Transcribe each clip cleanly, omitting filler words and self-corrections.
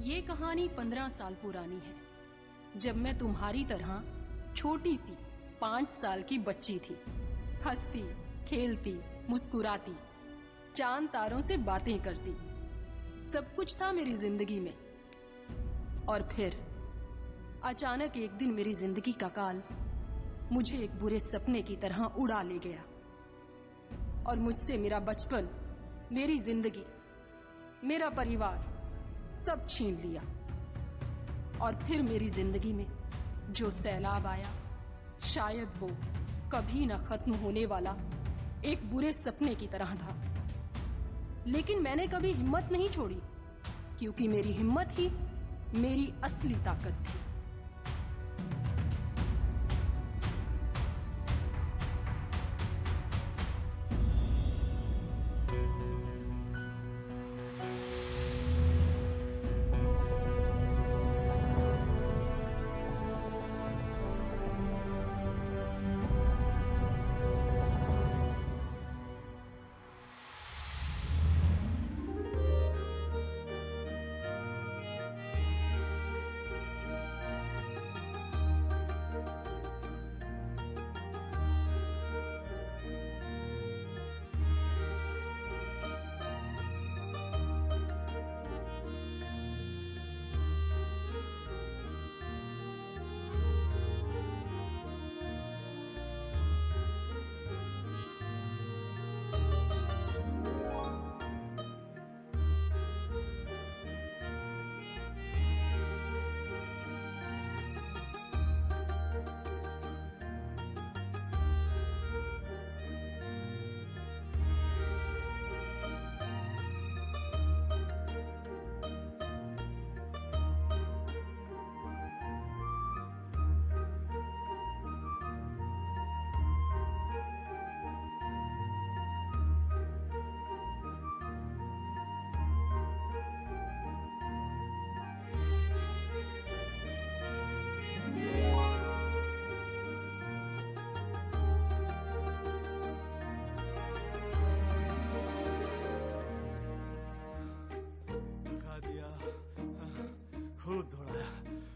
ये कहानी 15 साल पुरानी है, जब मैं तुम्हारी तरह छोटी सी 5 साल की बच्ची थी। हंसती, खेलती, मुस्कुराती, चांद तारों से बातें करती, सब कुछ था मेरी जिंदगी में। और फिर अचानक एक दिन मेरी जिंदगी का काल मुझे एक बुरे सपने की तरह उड़ा ले गया और मुझसे मेरा बचपन, मेरी जिंदगी, मेरा परिवार सब छीन लिया। और फिर मेरी जिंदगी में जो सैलाब आया, शायद वो कभी ना खत्म होने वाला एक बुरे सपने की तरह था। लेकिन मैंने कभी हिम्मत नहीं छोड़ी, क्योंकि मेरी हिम्मत ही मेरी असली ताकत थी।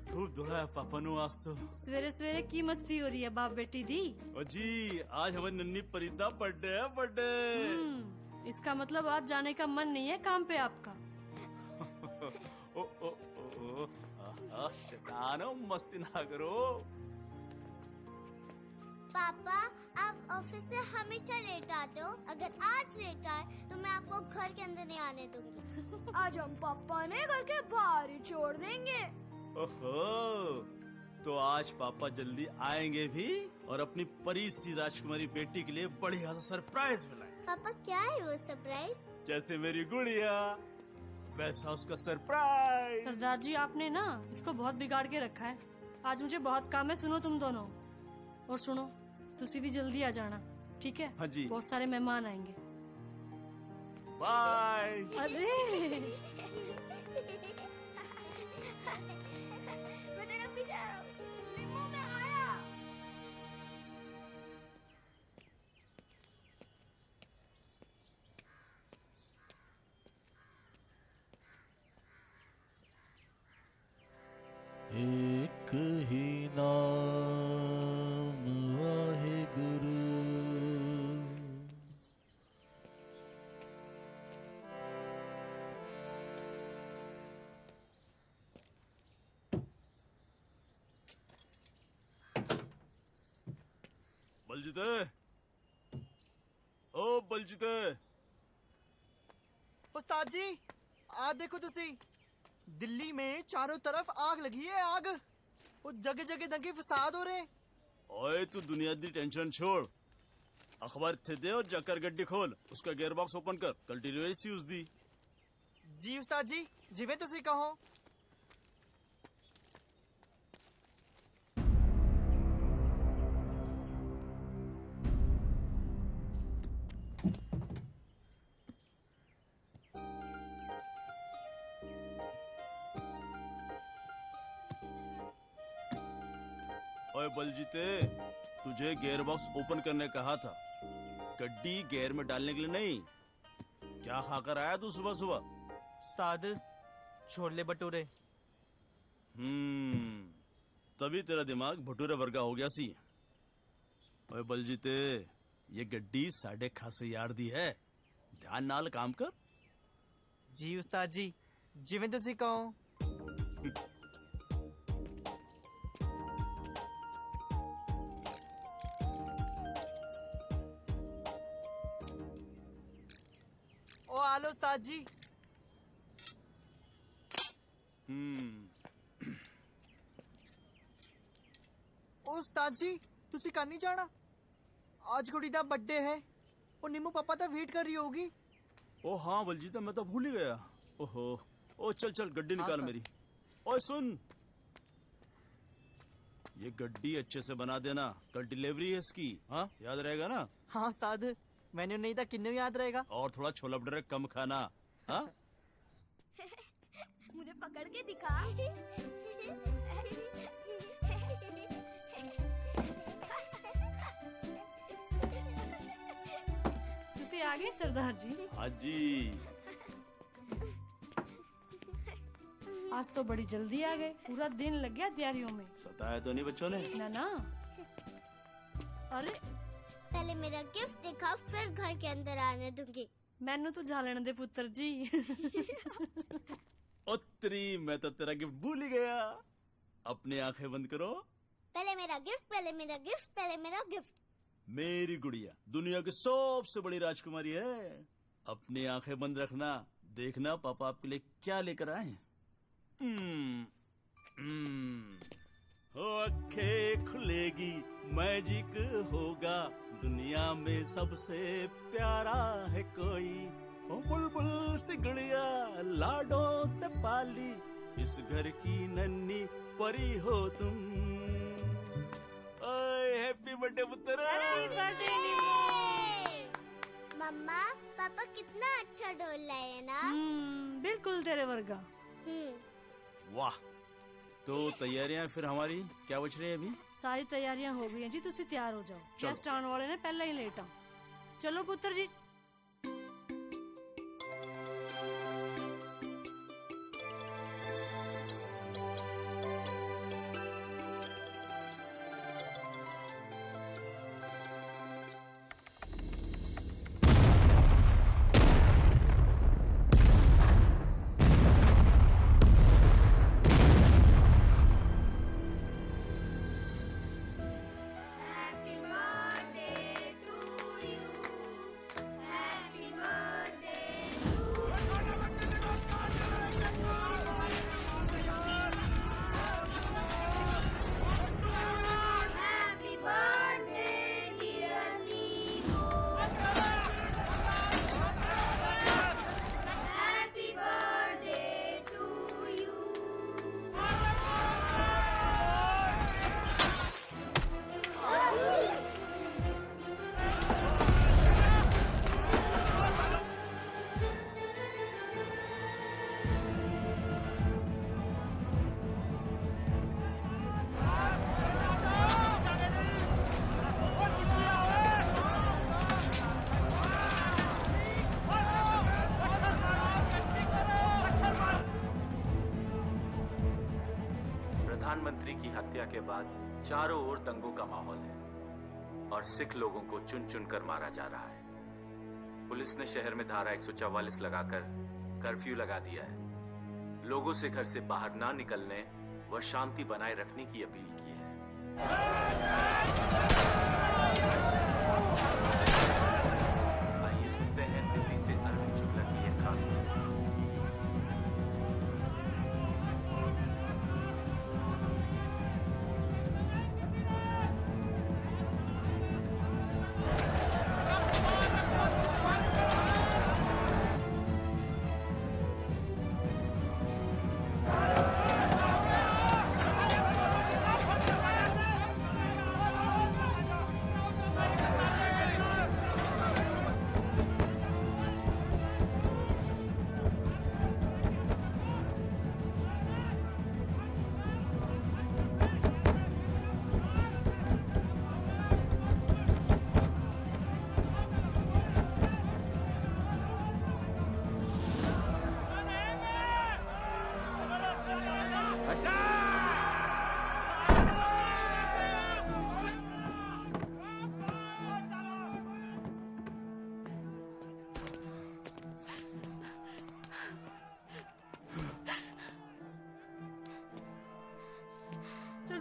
खूब दौड़ाया पापा नु आज तो। सवेरे सवेरे की मस्ती हो रही है बाप बेटी दी? ओ जी, आज हमारी नन्ही परीदा बर्थडे है, बर्थडे। इसका मतलब आज जाने का मन नहीं है काम पे आपका? ओ ओ ओ शैतानो, मस्ती ना करो। पापा, आप ऑफिस से हमेशा लेट आते हो। अगर आज लेट आए तो मैं आपको घर के अंदर नहीं आने दूंगी। आज हम पापा ने घर के बाहर ही छोड़ देंगे। ओहो, तो आज पापा जल्दी आएंगे भी और अपनी परी सी राजकुमारी बेटी के लिए बढ़िया सा सरप्राइज मिलाएंगे। पापा, क्या है वो सरप्राइज? जैसे मेरी गुड़िया वैसा उसका सरप्राइज। सरदार जी, आपने ना इसको बहुत बिगाड़ के रखा है। आज मुझे बहुत काम है, सुनो तुम दोनों। और सुनो, तुसी भी जल्दी आ जाना, ठीक है? हाँ जी। बहुत सारे मेहमान आएंगे। बाय। अरे मुझे ना पीछे आओ, नींबू में आया। एक ही नाम आहे गुरु। बलजीते, ओ बलजीते। उस्ताद जी, आ देखो तुसी, दिल्ली में चारों तरफ आग लगी है, आग। वो जगह जगह दंगे फसाद हो रहे। ओए, तू दुनिया दी टेंशन छोड़, अखबार थे दे और जाकर गड्डी खोल, उसका गेयर बॉक्स ओपन कर, कल डिलीवरी सी उस दी। जी उस्ताद जी, जिवें तुसी कहो। ओए बलजीते, तुझे गियर बॉक्स ओपन करने कहा था, गड्डी गियर में डालने के लिए नहीं। क्या खाकर आया तू सुबह सुबह? उस्ताद, छोले भटूरे। तभी तेरा दिमाग भटूरे वर्गा हो गया सी। ओए बलजीते, ये गड्डी साढ़े खासे यार दी है, ध्यान नाल काम कर। जी उस्ताद जी, जिवें तुसी कहो। ओ आलो उस्ताद जी। ओ उस्ताद जी, तुसी कर नहीं जाना? आज कुड़ी दा बर्थडे है। ओ निम्मू पापा तो वेट कर रही होगी। ओ हाँ बलजीते, मैं तो भूल ही गया। ओहो, ओ चल चल गड्डी निकाल सर। मेरी। ओए सुन, ये गड्डी अच्छे से बना देना, कल डिलीवरी है इसकी। हाँ याद रहेगा ना? हाँ उस्ताद, मैंने नहीं था किन्ने याद रहेगा। और थोड़ा छोला भटूरे कम खाना। हाँ मुझे पकड़ के दिखा। तुसी आ गए सरदार जी? हाँ जी। आज तो बड़ी जल्दी आ गए, पूरा दिन लग गया तैयारियों में। सताया तो नहीं बच्चों ने? ना ना। अरे पहले मेरा गिफ्ट दिखा, फिर घर के अंदर आने दूंगी। मैनू तो जा लेने दे पुत्र जी। उत्तरी, मैं तो तेरा गिफ्ट भूल ही गया। अपनी आंखें बंद करो। पहले मेरा गिफ्ट, पहले मेरा गिफ्ट, पहले मेरा गिफ्ट। मेरी गुड़िया दुनिया की सबसे बड़ी राजकुमारी है। अपनी आंखें बंद रखना, देखना पापा आपके लिए क्या लेकर आए हैं। आंखें खुलेगी, मैजिक होगा, दुनिया में सबसे प्यारा है कोई। ओ बुलबुल सी गुड़िया, लाडों से पाली, इस घर की नन्ही परी हो तुम। हैप्पी बर्थडे पुत्र। मम्मा पापा कितना अच्छा ढोल लाए ना। बिल्कुल तेरे वर्गा। वाह, तो तैयारियां फिर हमारी क्या बच रही है अभी? सारी तैयारियां हो गई हैं जी, तुसी तैयार हो जाओ। चलो। गेस्ट आने वाले ने पहले ही लेट आओ। चलो पुत्र जी। प्रधानमंत्री की हत्या के बाद चारों ओर दंगों का माहौल है और सिख लोगों को चुन चुन कर मारा जा रहा है। पुलिस ने शहर में धारा 144 लगाकर कर्फ्यू लगा दिया है। लोगों से घर से बाहर ना निकलने व शांति बनाए रखने की अपील की है। आइए सुनते हैं दिल्ली से अरविंद शुक्ला की यह खास रिपोर्ट।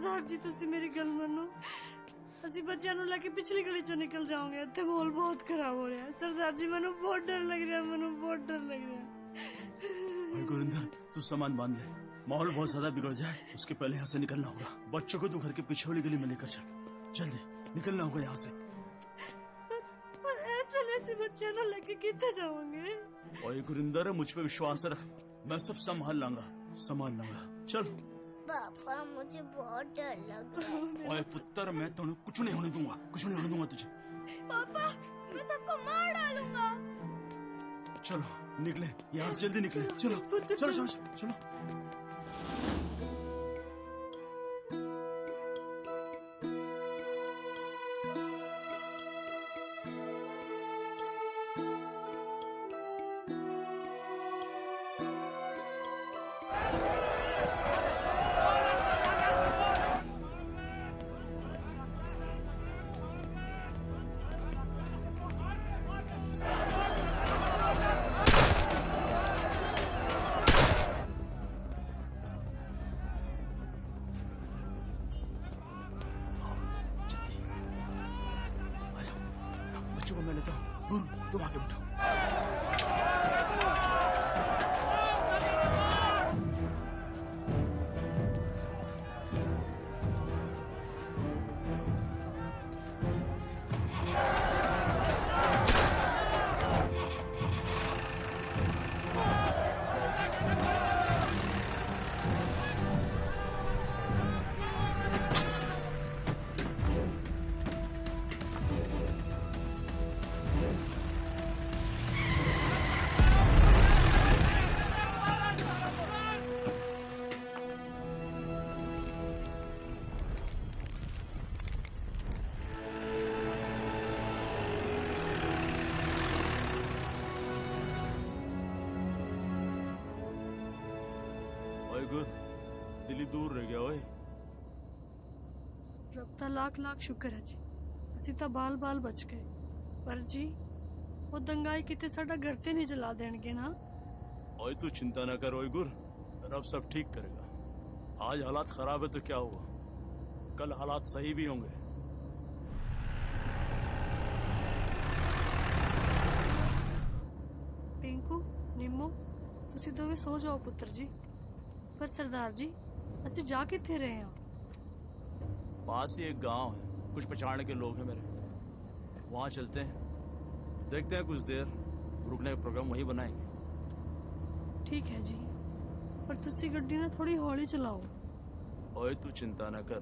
सरदार जी तुसी मेरी गल मनो ਅਸੀਂ ਬੱਚਿਆਂ ਨੂੰ ਲੈ ਕੇ ਪਿਛਲੀ ਗਲੀ ਚੋਂ ਨਿਕਲ ਜਾਵਾਂਗੇ ਇੱਥੇ ਮਾਹੌਲ ਬਹੁਤ ਖਰਾਬ ਹੋ ਰਿਹਾ ਹੈ सरदार जी ਮੈਨੂੰ बहुत डर लग रहा है ਮੈਨੂੰ बहुत डर लग रहा है ओए गुरिंदर तू सामान बांध ले माहौल बहुत ज्यादा बिगड़ जाए उसके पहले यहाँ से निकलना होगा बच्चों को तू घर के पीछे वाली गली में लेकर चल जल्दी निकलना होगा यहाँ से पर इस वेले से बच्चों ਨੂੰ ਲੈ ਕੇ ਕਿੱਥੇ ਜਾਵਾਂਗੇ ओए गुरिंदर मुझ पे विश्वास रख मैं सब संभाल लाऊंगा चल पापा मुझे बहुत डर लग रहा है। ओए पुत्र मैं तुम्हें कुछ नहीं होने दूंगा तुझे पापा मैं सबको मार डालूंगा। चलो निकले यहाँ से जल्दी निकले चलो चलो चलो चलो बच्चों को मैं लेता हूँ गुरु तुम आगे बैठो ओए गुरु दिल्ली दूर रह गया ओए ਰੱਬ ਦਾ ਲੱਖ ਲੱਖ ਸ਼ੁਕਰ ਹੈ ਜੀ ਅਸੀਂ ਤਾਂ ਬਾਲ ਬਚ ਗਏ ਪਰ ਜੀ ਉਹ ਦੰਗਾਈ ਕਿਤੇ ਸਾਡਾ ਘਰ ਤੇ ਨਹੀਂ ਜਲਾ ਦੇਣਗੇ ਨਾ ओए तू चिंता न कर ओए गुरु रब सब ठीक करेगा आज हालात खराब है तो क्या हुआ कल हालात सही भी होंगे ਪਿੰਕੂ ਨਿੰਮੋ ਤੁਸੀਂ ਦੋਵੇਂ ਸੋ ਜਾਓ ਪੁੱਤਰ ਜੀ पर सरदार जी ਅਸੀਂ ਜਾ ਕਿੱਥੇ ਰਹੇ ਹਾਂ पास ही एक गांव है कुछ पहचान के लोग हैं मेरे वहां चलते हैं देखते हैं कुछ देर रुकने का प्रोग्राम वहीं बनाएंगे ठीक है जी पर ਤੁਸੀਂ ਗੱਡੀ ਨਾ ਥੋੜੀ ਹੌਲੀ ਚਲਾਓ ओए तू चिंता न कर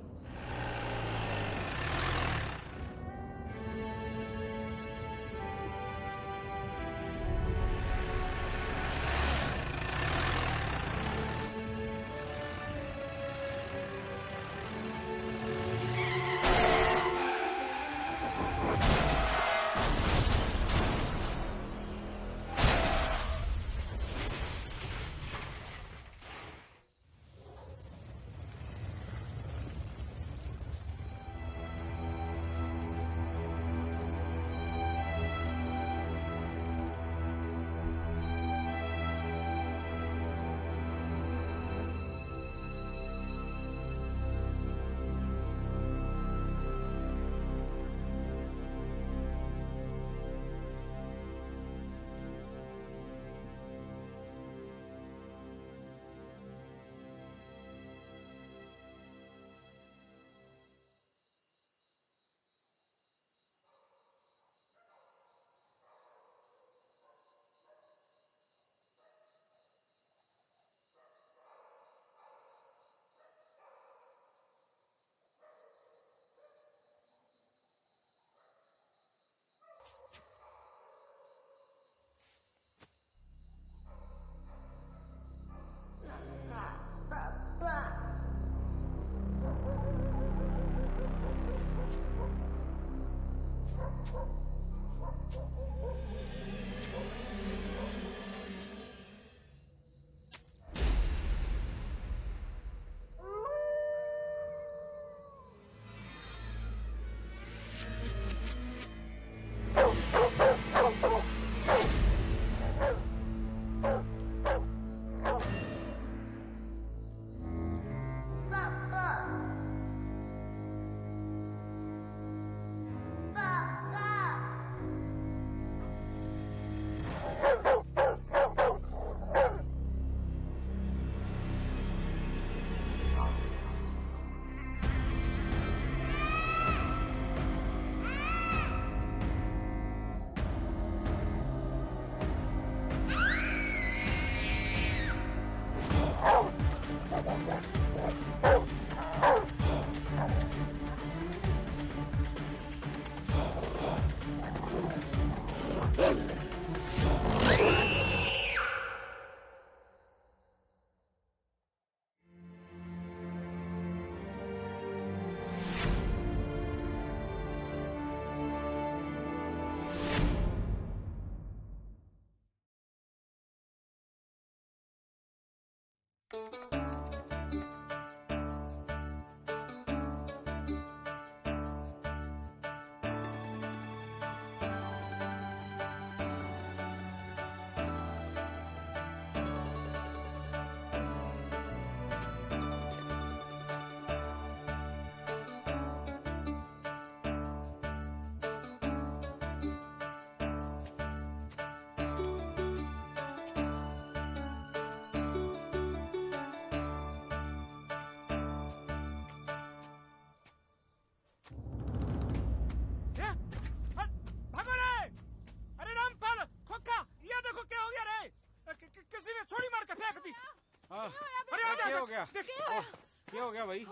क्या हो गया भाई?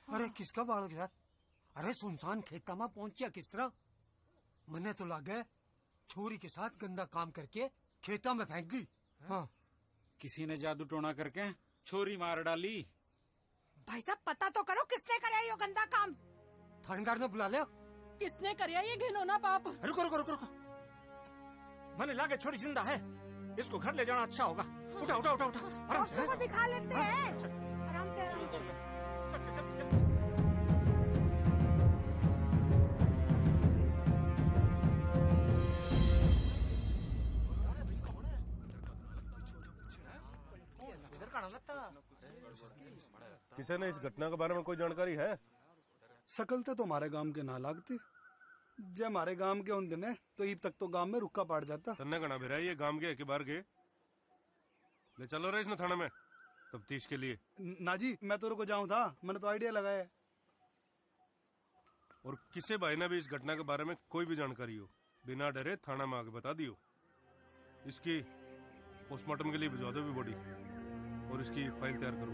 अरे किसका बाल गिरा? अरे सुनसान खेता में पहुंचा किस तरह? मने तो लगा छोरी के साथ गंदा काम करके खेता में फेंक दी। हाँ। किसी ने जादू टोना करके छोरी मार डाली। भाई साहब पता तो करो किसने कराया ये गंदा काम? थानेदार ने बुला लिया। किसने कराया ये घिनौना पाप? रुको रुको रुको रुको, मने लागे छोरी जिंदा है, इसको घर ले जाना अच्छा होगा। उठा उठा उठा उठा, आराम से। डॉक्टर को दिखा लेते हैं। आराम से आराम से। चल चल चल चल। किसी ने इस घटना के बारे में कोई जानकारी है? सकलते तो हमारे गांव के ना लागते, जे हमारे गांव के उन दिने तो ईब तक तो गांव में रुक्का पाट जाता। तन्ने गणा भी ये गांव के बाहर गए ले चलो रे इसने थाने में तफ्तीश के लिए। ना जी मैं तो को जाऊं था, मैंने तो आइडिया लगाया। और किसी भाई ने भी इस घटना के बारे में कोई भी जानकारी हो बिना डरे थाना में आके बता दियो। इसकी पोस्टमार्टम के लिए भिजवा दो भी बॉडी और इसकी फाइल तैयार करो।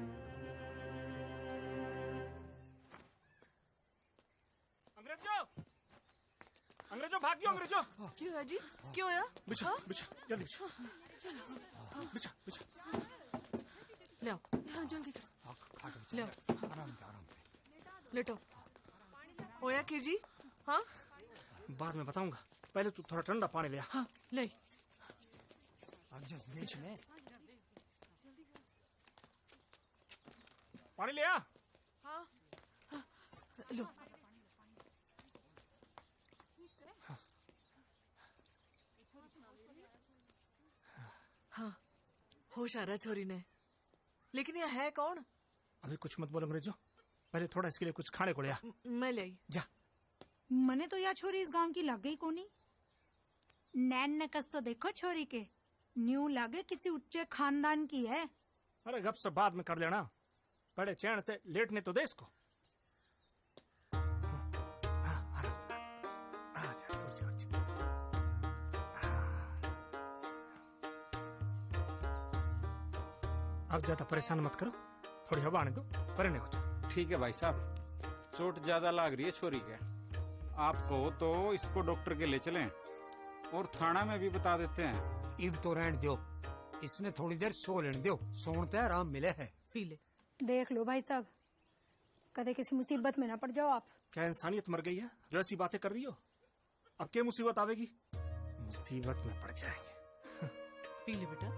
अंग्रेजों भाग गयो अंग्रेजों। क्यों है जी? क्यों है? बिछा बिछा जल्दी बिछा। बिछा बिछा। ले आओ। हाँ जल्दी ले आओ। आराम से। लेटो। होया की जी? हाँ बाद में बताऊंगा, पहले तू थोड़ा ठंडा पानी ले आ। हाँ ले। अब जस्ट देश में पानी ले आ। हाँ लो। हाँ होश आ रहा छोरी ने, लेकिन यह है कौन? अभी कुछ मत बोलो अंग्रेजों, पहले थोड़ा इसके लिए कुछ खाने को ले आ। मैं ले आई। जा। मने तो यह छोरी इस गांव की लग गई कोनी। नैन नकस तो देखो छोरी के, न्यू लागे किसी उच्च खानदान की है। अरे गप से बाद में कर लेना, पहले चैन से लेटने तो दे इसको। अब ज्यादा परेशान मत करो, थोड़ी हवा आने दो, परे हो जाओ। ठीक है भाई साहब, चोट ज्यादा लग रही है छोरी के। आपको तो इसको डॉक्टर के ले चलें और थाना में भी बता देते हैं। इब तो रहने दो, इसने थोड़ी देर सो लेने दो, सोने आराम मिले है। पी ले। देख लो भाई साहब, कदे किसी मुसीबत में ना पड़ जाओ आप। क्या इंसानियत मर गई है? वैसी बातें कर रही हो, अब क्या मुसीबत आवेगी? मुसीबत में पड़ जाएंगे। पी ले बेटा।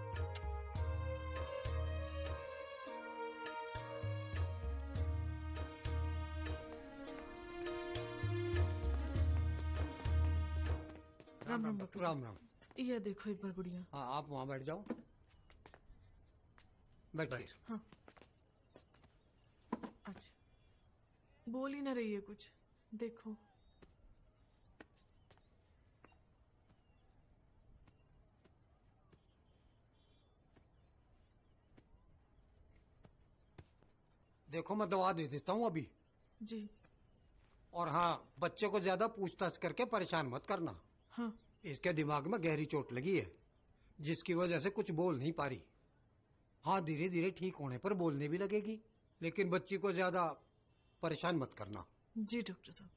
राम राम डॉक्टर। राम राम। ये देखो एक बार गुड़िया। हाँ आप वहाँ बैठ जाओ। बैठिए। हाँ अच्छा, बोल ही ना रही है कुछ, देखो। देखो मैं दवा दे देता हूँ अभी जी। और हाँ, बच्चे को ज्यादा पूछताछ करके परेशान मत करना। हाँ। इसके दिमाग में गहरी चोट लगी है, जिसकी वजह से कुछ बोल नहीं पा रही। हाँ धीरे धीरे ठीक होने पर बोलने भी लगेगी, लेकिन बच्ची को ज्यादा परेशान मत करना। जी डॉक्टर साहब।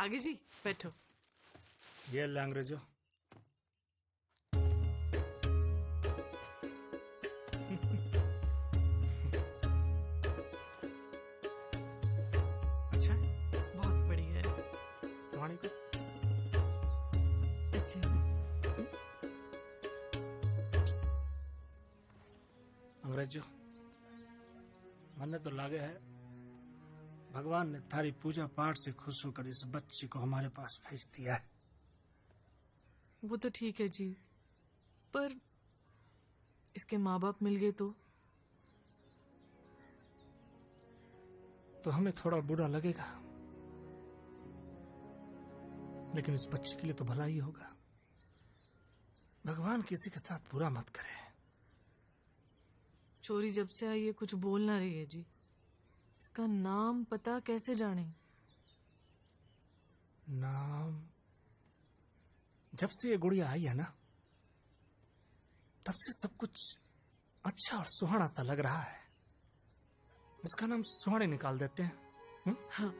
आगे जी बैठो। ये ले अंग्रेजों। अच्छा बहुत बढ़िया है। स्वाणी को अच्छा अंग्रेजों, मन्ने तो लागे है भगवान ने थारी पूजा पाठ से खुश होकर इस बच्ची को हमारे पास भेज दिया है। वो तो ठीक है जी, पर इसके माँ बाप मिल गए तो हमें थोड़ा बुरा लगेगा, लेकिन इस बच्ची के लिए तो भला ही होगा। भगवान किसी के साथ बुरा मत करे। चोरी जब से आई है कुछ बोल ना रही है जी। इसका नाम पता कैसे जाने? नाम? जब से ये गुड़िया आई है ना, तब से सब कुछ अच्छा और सुहाना सा लग रहा है। इसका नाम सुहाने निकाल देते हैं। हाँ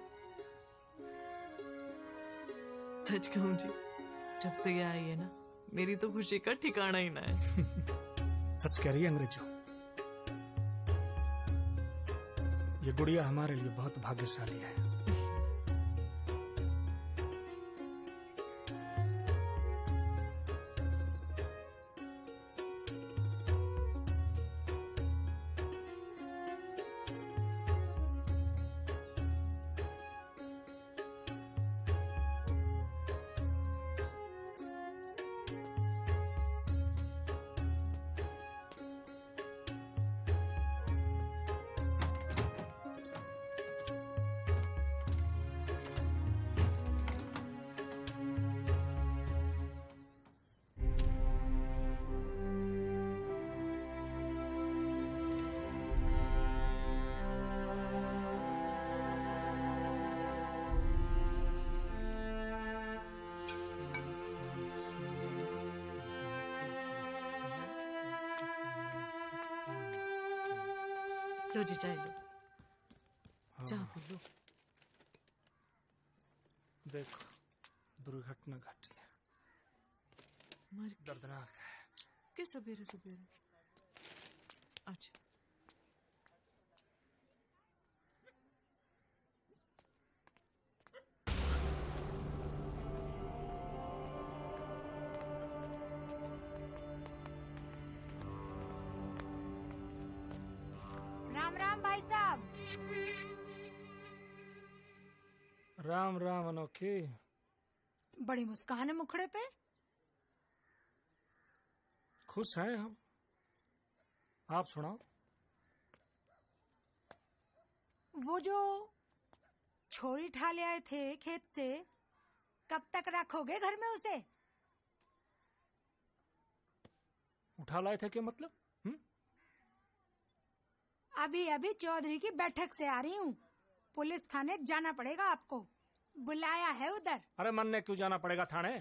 सच कहूं जी, जब से ये आई है ना, मेरी तो खुशी का ठिकाना ही ना है। सच कह रही है अंग्रेजों, ये गुड़िया हमारे लिए बहुत भाग्यशाली है। लो जी चाय लो। चाह बोलो। देखो दुर्घटना घटी है, दर्दनाक है। के सवेरे सवेरे? अच्छा राम राम भाई साहब। राम राम अनोखी। बड़ी मुस्कान है मुखड़े पे। खुश हैं हम। आप सुनाओ। वो जो छोरी ठा ले आए थे खेत से, कब तक रखोगे घर में उसे? उठा लाए थे क्या मतलब? अभी अभी चौधरी की बैठक से आ रही हूँ। पुलिस थाने जाना पड़ेगा आपको, बुलाया है उधर। अरे मन ने क्यों जाना पड़ेगा थाने?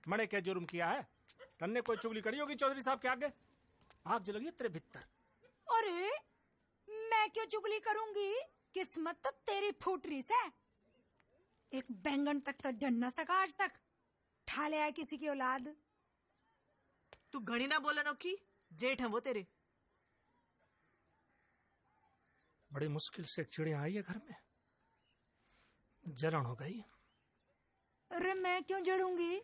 मने क्या जुर्म किया है? तन्ने कोई चुगली करी होगी चौधरी साहब के आगे? आग जल गई तेरे भीतर। अरे मैं क्यों चुगली करूंगी? किस्मत तो तेरी फूटरी से। एक बैंगन तक का जन न सका आज तक। ठा ले आए किसी की औलाद। तू घड़ी ना बोले नौकी, जेठ है वो तेरे। बड़ी मुश्किल से एक चिड़िया आई है घर में, जलन हो गई। अरे मैं क्यों जड़ूंगी?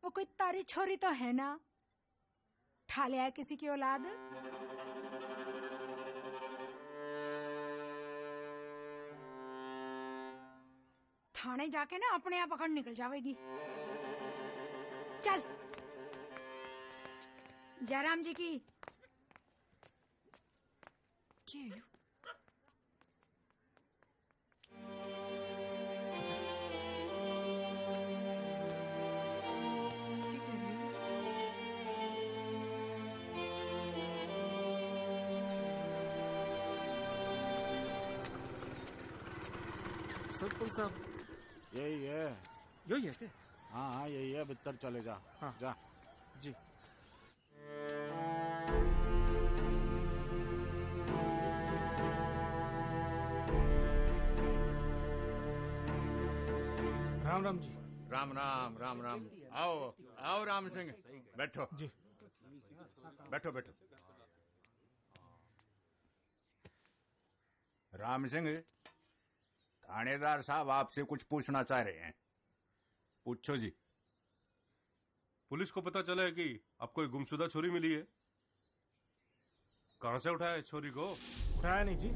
वो कोई तारी छोरी तो है ना, ठा ले आए किसी की औलाद। थाने जाके ना अपने आप पकड़ निकल जाएगी। चल जयराम जी की सरपंच साहब यही है। यही है क्या? हाँ हाँ यही है, भीतर चले जा। हाँ जा जी। राम राम जी। राम राम राम राम। आओ आओ राम सिंह, बैठो जी। बैठो बैठो। राम सिंह, थानेदार साहब आपसे कुछ पूछना चाह रहे हैं, पूछो जी। पुलिस को पता चला है कि आपको एक गुमशुदा छोरी मिली है। कहां से उठाया इस छोरी को? उठाया नहीं जी,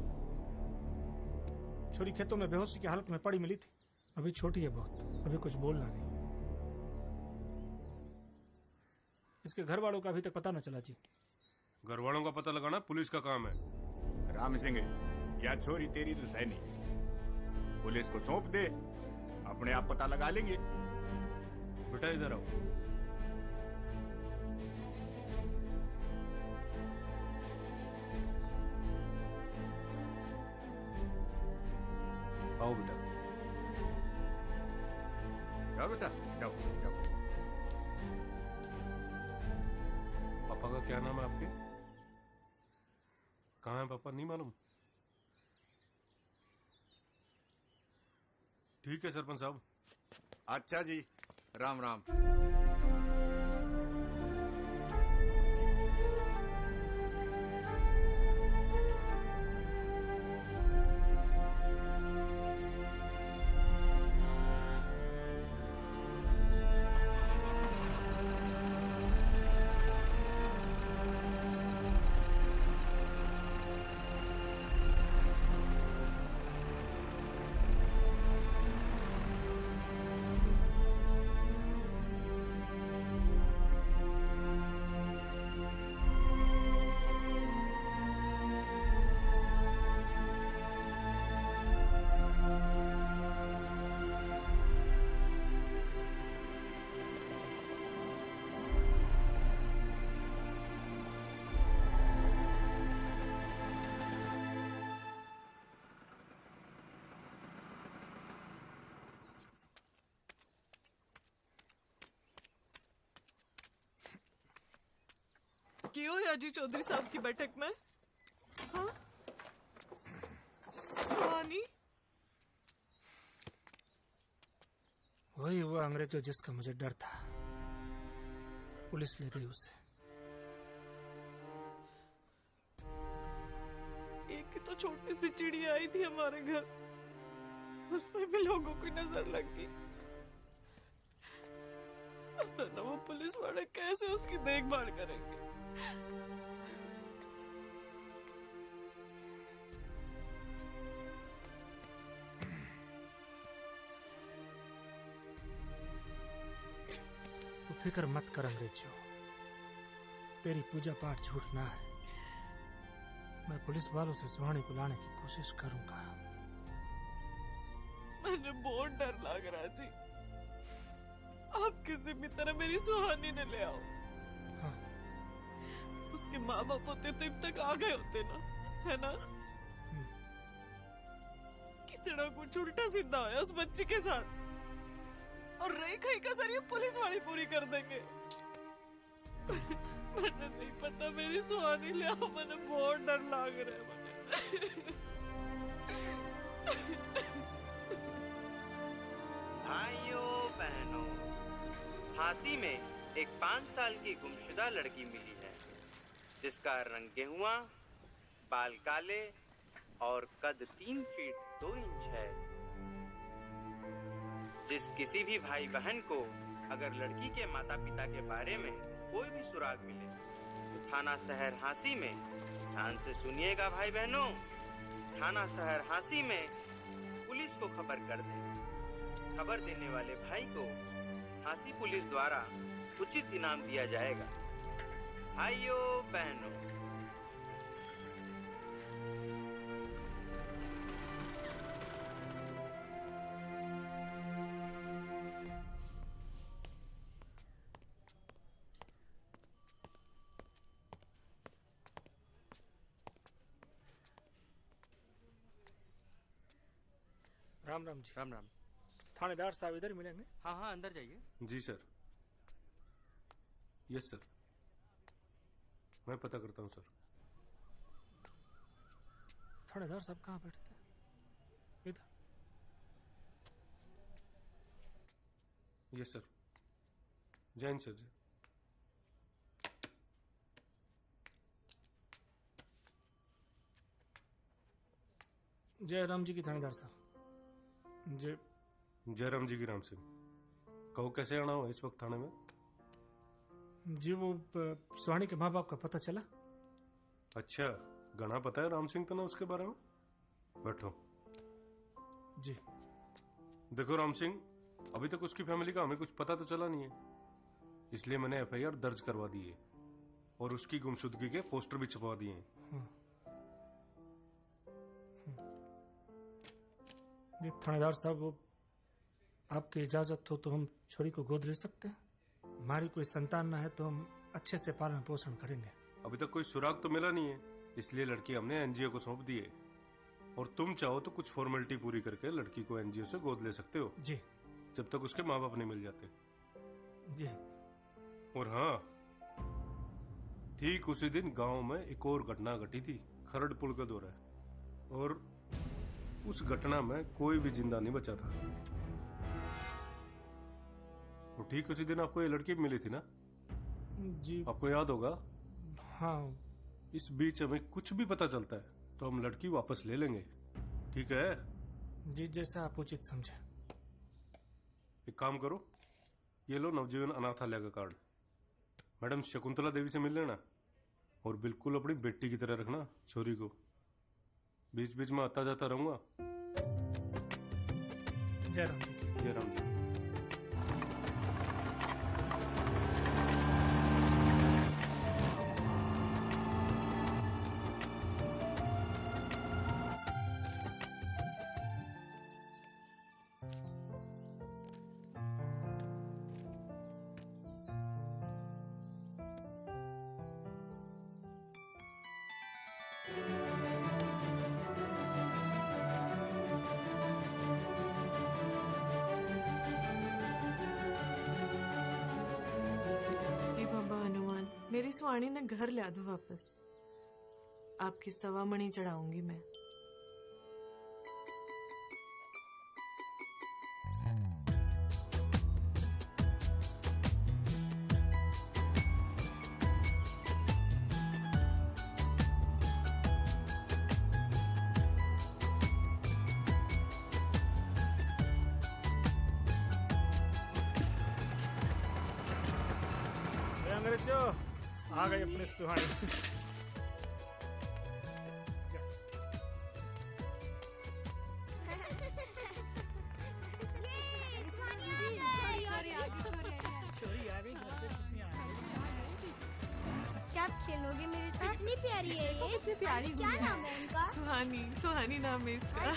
छोरी खेतों में बेहोशी की हालत में पड़ी मिली थी। अभी छोटी है बहुत, अभी कुछ बोलना नहीं। इसके घर वालों का अभी तक पता न चला जी। घर वालों का पता लगाना पुलिस का काम है। राम सिंह, यह छोरी तेरी तो है नहीं, पुलिस को सौंप दे, अपने आप पता लगा लेंगे। बेटा इधर आओ। आओ बेटा। जाओ बेटा, जाओ जाओ। पापा का क्या नाम है आपके? कहाँ है पापा, नहीं मालूम? ठीक है सरपंच साहब। अच्छा जी, राम राम। क्यों याजी चौधरी साहब की बैठक में? हाँ? सुहानी? वही हुआ अंग्रेजों जिसका मुझे डर था। पुलिस ले गई उसे। एक ही तो छोटी सी चिड़िया आई थी हमारे घर, उसमें भी लोगों की नजर लग गई। पता न वो पुलिस वाले कैसे उसकी देखभाल करेंगे। तो फिक्र मत कर अंग्रेजों, तेरी पूजा पाठ झूठ ना है। मैं पुलिस वालों से सुहानी को लाने की कोशिश करूंगा। मैंने बहुत डर लग रहा जी, आप किसी भी तरह मेरी सुहानी ने ले आओ। हाँ। उसके माँ बाप होते तो अब तक आ गए होते ना, है ना? कितना कुछ उल्टा सीधा होया उस बच्ची के साथ, और रही कहीं का सर ये पुलिस वाली पूरी कर देंगे। मैंने नहीं पता, मेरी सुहानी ले आओ, मैंने बहुत डर लग रहा है मुझे। भाइयों बहनों, फांसी में एक 5 साल की गुमशुदा लड़की मिली है, जिसका रंग गेहुआ, बाल काले और कद 3 फीट 2 इंच है। जिस किसी भी भाई बहन को अगर लड़की के माता पिता के बारे में कोई भी सुराग मिले तो थाना शहर हांसी में, ध्यान से सुनिएगा भाई बहनों, थाना शहर हांसी में पुलिस को खबर कर दें। खबर देने वाले भाई को हांसी पुलिस द्वारा उचित इनाम दिया जाएगा। भाइयों बहनों, राम राम जी। राम राम। थानेदार साहब इधर मिलेंगे? हाँ हाँ, अंदर जाइए। जी सर। यस सर, मैं पता करता हूँ सर। थानेदार साहब कहाँ बैठते हैं? इधर। Yes sir. जैन सर। जय राम जी की थानेदार साहब। जय राम जी की राम सिंह। कहो कैसे आना हो इस वक्त थाने में? जी वो सुहानी के माँ बाप का पता चला? अच्छा, घना पता है राम सिंह तो ना उसके बारे में। बैठो। जी। देखो राम सिंह, अभी तक उसकी फैमिली का हमें कुछ पता तो चला नहीं है, इसलिए मैंने एफआईआर दर्ज करवा दी है और उसकी गुमशुदगी के पोस्टर भी छपवा दिए हैं। ये थानेदार साहब, वो आपकी इजाजत हो तो हम छोरी को गोद ले सकते हैं? हमारी कोई संतान ना है तो हम अच्छे से पालन पोषण करेंगे। अभी तक कोई सुराग तो मिला नहीं है, इसलिए लड़की हमने एनजीओ को सौंप दी है और तुम चाहो तो कुछ फॉर्मेलिटी पूरी करके लड़की को एनजीओ से गोद ले सकते हो। जी। जब तक उसके माँ बाप नहीं मिल जाते। जी। और हाँ, ठीक उसी दिन गांव में एक और घटना घटी थी, खरड़ पुल का दौरा है, और उस घटना में कोई भी जिंदा नहीं बचा था। और ठीक उसी दिन आपको ये लड़की मिली थी ना? जी। आपको याद होगा? हाँ। इस बीच हमें कुछ भी पता चलता है तो हम लड़की वापस ले लेंगे, ठीक है? जी, जैसा आप उचित समझे। एक काम करो, ये लो नवजीवन अनाथालय का कार्ड। मैडम शकुंतला देवी से मिल लेना और बिल्कुल अपनी बेटी की तरह रखना छोरी को। बीच बीच में आता जाता रहूंगा। जय राम जी। जय राम जी। मेरी सुहानी ने घर ला दो वापस। आपकी सवा मणि चढ़ाऊंगी मैं। अंग्रेजों, आ गए अपने सुहानी। क्या आप खेलोगे मेरे साथ? इतनी प्यारी है ये। कितनी प्यारी क्या नाम है इनका? सुहानी। सुहानी नाम है इसका।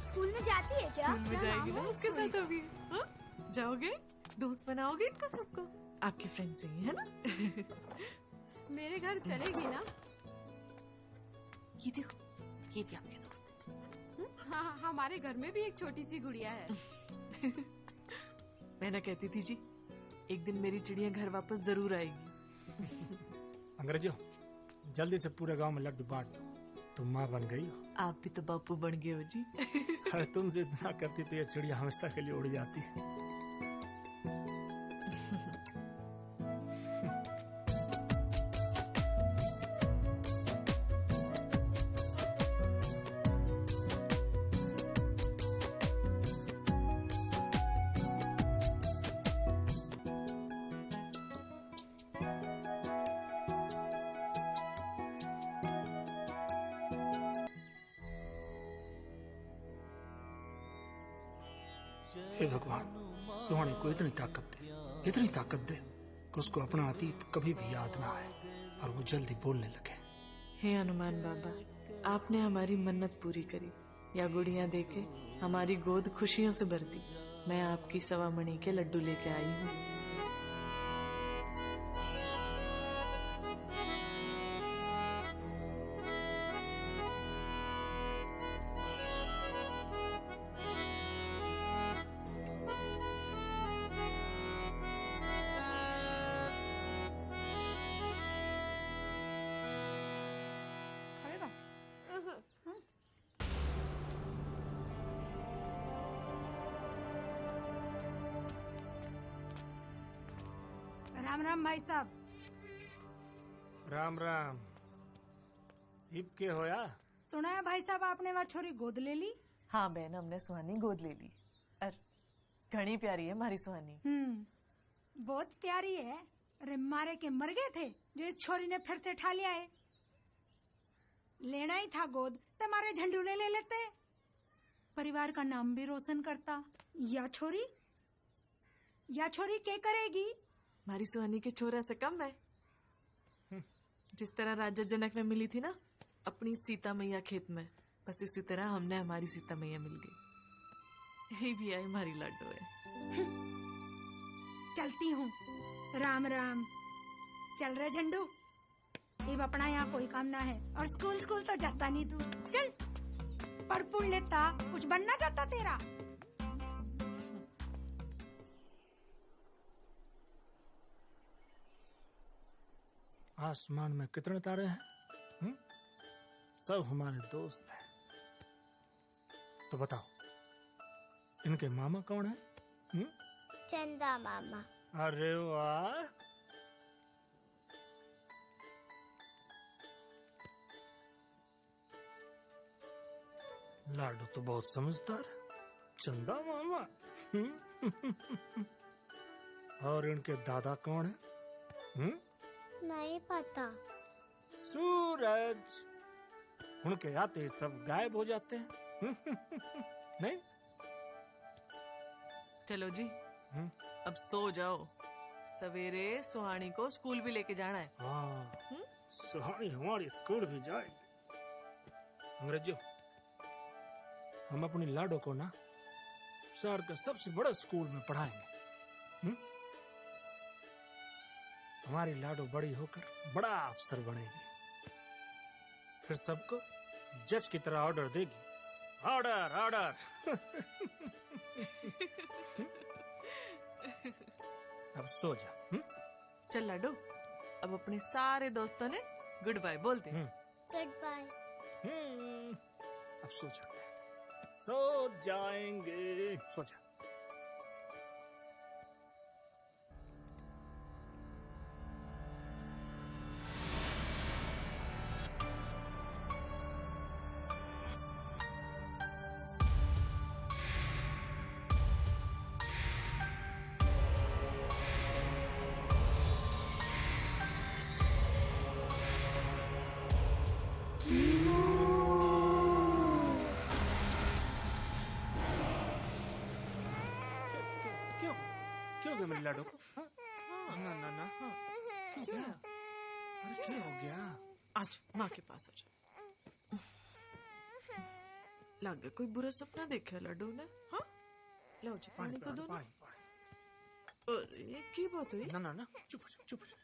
स्कूल में जाती है क्या? स्कूल में जाएगी ना उसके साथ अभी। हाँ? जाओगे? दोस्त बनाओगे इनको सबको? आपकी फ्रेंड से ही है ना? मेरे घर चलेगी ना? ये देखो, ये भी आपके दोस्त है। हाँ, हमारे घर में भी एक छोटी सी गुड़िया है। मैं ना कहती थी जी, एक दिन मेरी चिड़िया घर वापस जरूर आएगी। अंग्रेजों, जल्दी से पूरे गांव में लड्डू बांट दो। तुम माँ बन गई हो। आप भी तो बापू बन गए हो जी। अरे तुम जितना करती तो ये चिड़िया हमेशा के लिए उड़ जाती। हे भगवान, सुहानी को इतनी ताकत दे कि उसको अपना अतीत कभी भी याद ना आए और वो जल्दी बोलने लगे। हे हनुमान बाबा, आपने हमारी मन्नत पूरी करी। या गुड़िया देके हमारी गोद खुशियों से भर दी। मैं आपकी सवा मणि के लड्डू लेके आई हूँ। राम राम भाई साहब। राम राम। हिप के होया? सुना है भाई साहब आपने वह छोरी गोद ले ली? हाँ बहन, हमने सुहानी गोद ले ली। अर घनी प्यारी है हमारी सुहानी। बहुत प्यारी है। अरे मारे के मर गए थे जो इस छोरी ने फिर से ठा लिया है। लेना ही था गोद तो हमारे झंडू ने ले लेते, परिवार का नाम भी रोशन करता। या छोरी क्या करेगी? हमारी सुहानी के छोरा से कम है। जिस तरह राजा जनक में मिली थी ना अपनी सीता मैया खेत में, बस इसी तरह हमने हमारी सीता मैया मिल गई। यही भी आई हमारी लाडो है। चलती हूँ। राम राम। चल रहे झंडू, अब अपना यहाँ कोई काम ना है। और स्कूल तो जाता नहीं तू। चल पढ़ पुढ़ लेता, कुछ बनना चाहता तेरा। आसमान में कितने तारे हैं? सब हमारे दोस्त हैं। तो बताओ, इनके मामा कौन है? चंदा मामा। अरे वाह, लाडू तो बहुत समझदार है। चंदा मामा। और इनके दादा कौन है? नहीं पता। सूरज। उनके आते सब गायब हो जाते हैं। नहीं? चलो जी, अब सो जाओ। सवेरे सुहानी को स्कूल भी लेके जाना है। हाँ, सुहानी हमारी स्कूल भी जाएगी। अंग्रेजों, हम अपनी लाडो को ना शहर के सबसे बड़े स्कूल में पढ़ाएंगे। हमारी लाडो बड़ी होकर बड़ा अफसर बनेगी, फिर सबको जज की तरह ऑर्डर देगी। Order order. अब सो जा। चल लाडो, अब अपने सारे दोस्तों ने गुड बाय बोल दे। Good bye. अब सो जाते हैं। सो जाएंगे। सो जा। क्यों गया मेरी लाडो को? ना ना ना। क्यों गया? अरे क्या हो गया? आज माँ के पास हो जा। लगे कोई बुरा सपना देखा लाडो ने? हाँ, लो जी पानी तो दो ना। अरे की बात हुई? ना ना ना, चुप हो जा, चुप हो जा।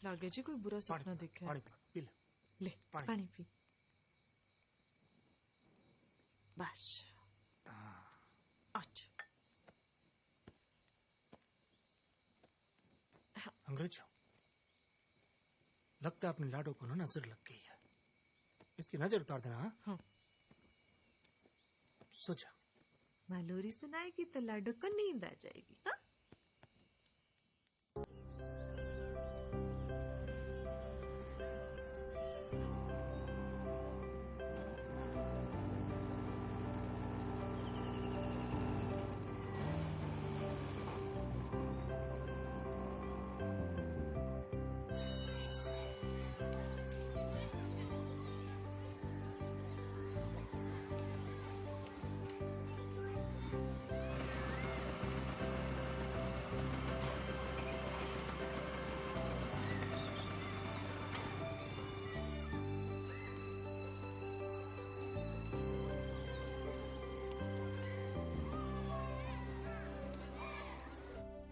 लागे जी कोई बुरा सपना देखा। पानी पी ले। ले पानी पी। बस। अच्छा। अंग्रेजों, लगता है अपनी लाडो को ना नजर लग गई है। इसकी नजर उतार देना। हाँ, सो जा। मालोरी सुनाएगी तो लाडो को नींद आ जाएगी। हाँ?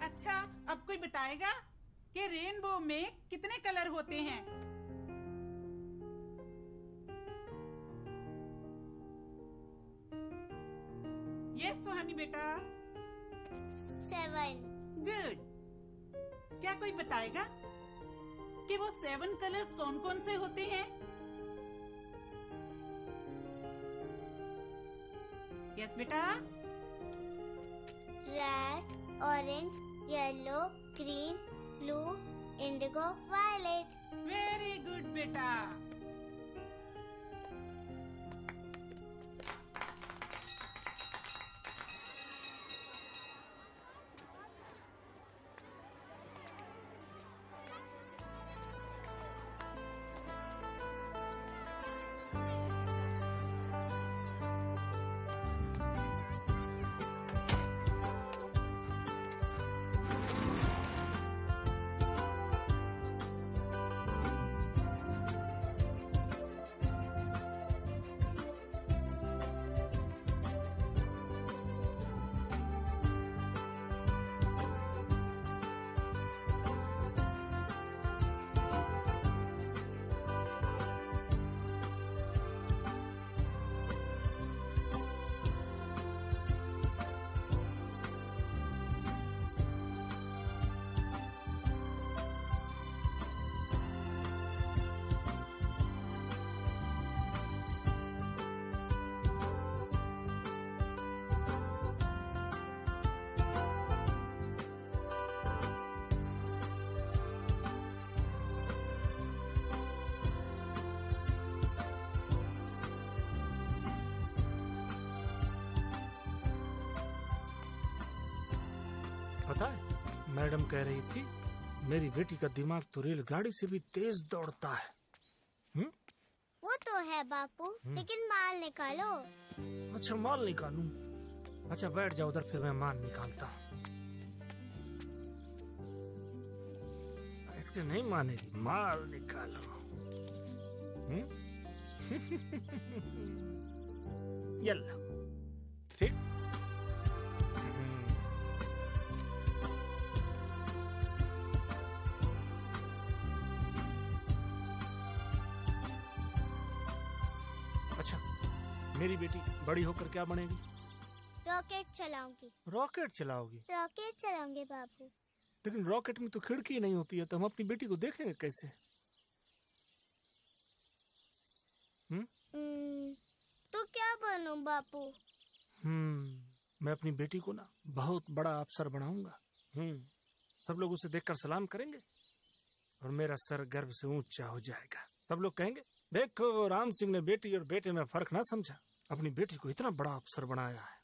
अच्छा, अब कोई बताएगा कि रेनबो में कितने कलर होते हैं? यस सुहानी बेटा। 7। गुड। क्या कोई बताएगा कि वो 7 कलर्स कौन कौन से होते हैं? यस बेटा। Red, orange, yellow, green, blue, indigo, violet. Very good बेटा। पता है, मैडम कह रही थी मेरी बेटी का दिमाग तो रेलगाड़ी से भी तेज दौड़ता है। वो तो है बापू, लेकिन माल निकालो। अच्छा माल निकालूं? अच्छा बैठ जाओ उधर, फिर मैं माल निकालता हूँ। ऐसे नहीं मानेगी, माल निकालो। यल्ला ठीक। अच्छा मेरी बेटी बड़ी होकर क्या बनेगी? रॉकेट चलाऊंगी। रॉकेट चलाओगी? रॉकेट चलाऊंगी बापू। लेकिन रॉकेट में तो खिड़की नहीं होती है, तो हम अपनी बेटी को देखेंगे कैसे? तो क्या बनूं बापू? मैं अपनी बेटी को ना बहुत बड़ा अफसर बनाऊंगा। सब लोग उसे देखकर सलाम करेंगे और मेरा सर गर्व से ऊंचा हो जाएगा। सब लोग कहेंगे देखो राम सिंह ने बेटी और बेटे में फर्क ना समझा, अपनी बेटी को इतना बड़ा अफसर बनाया है।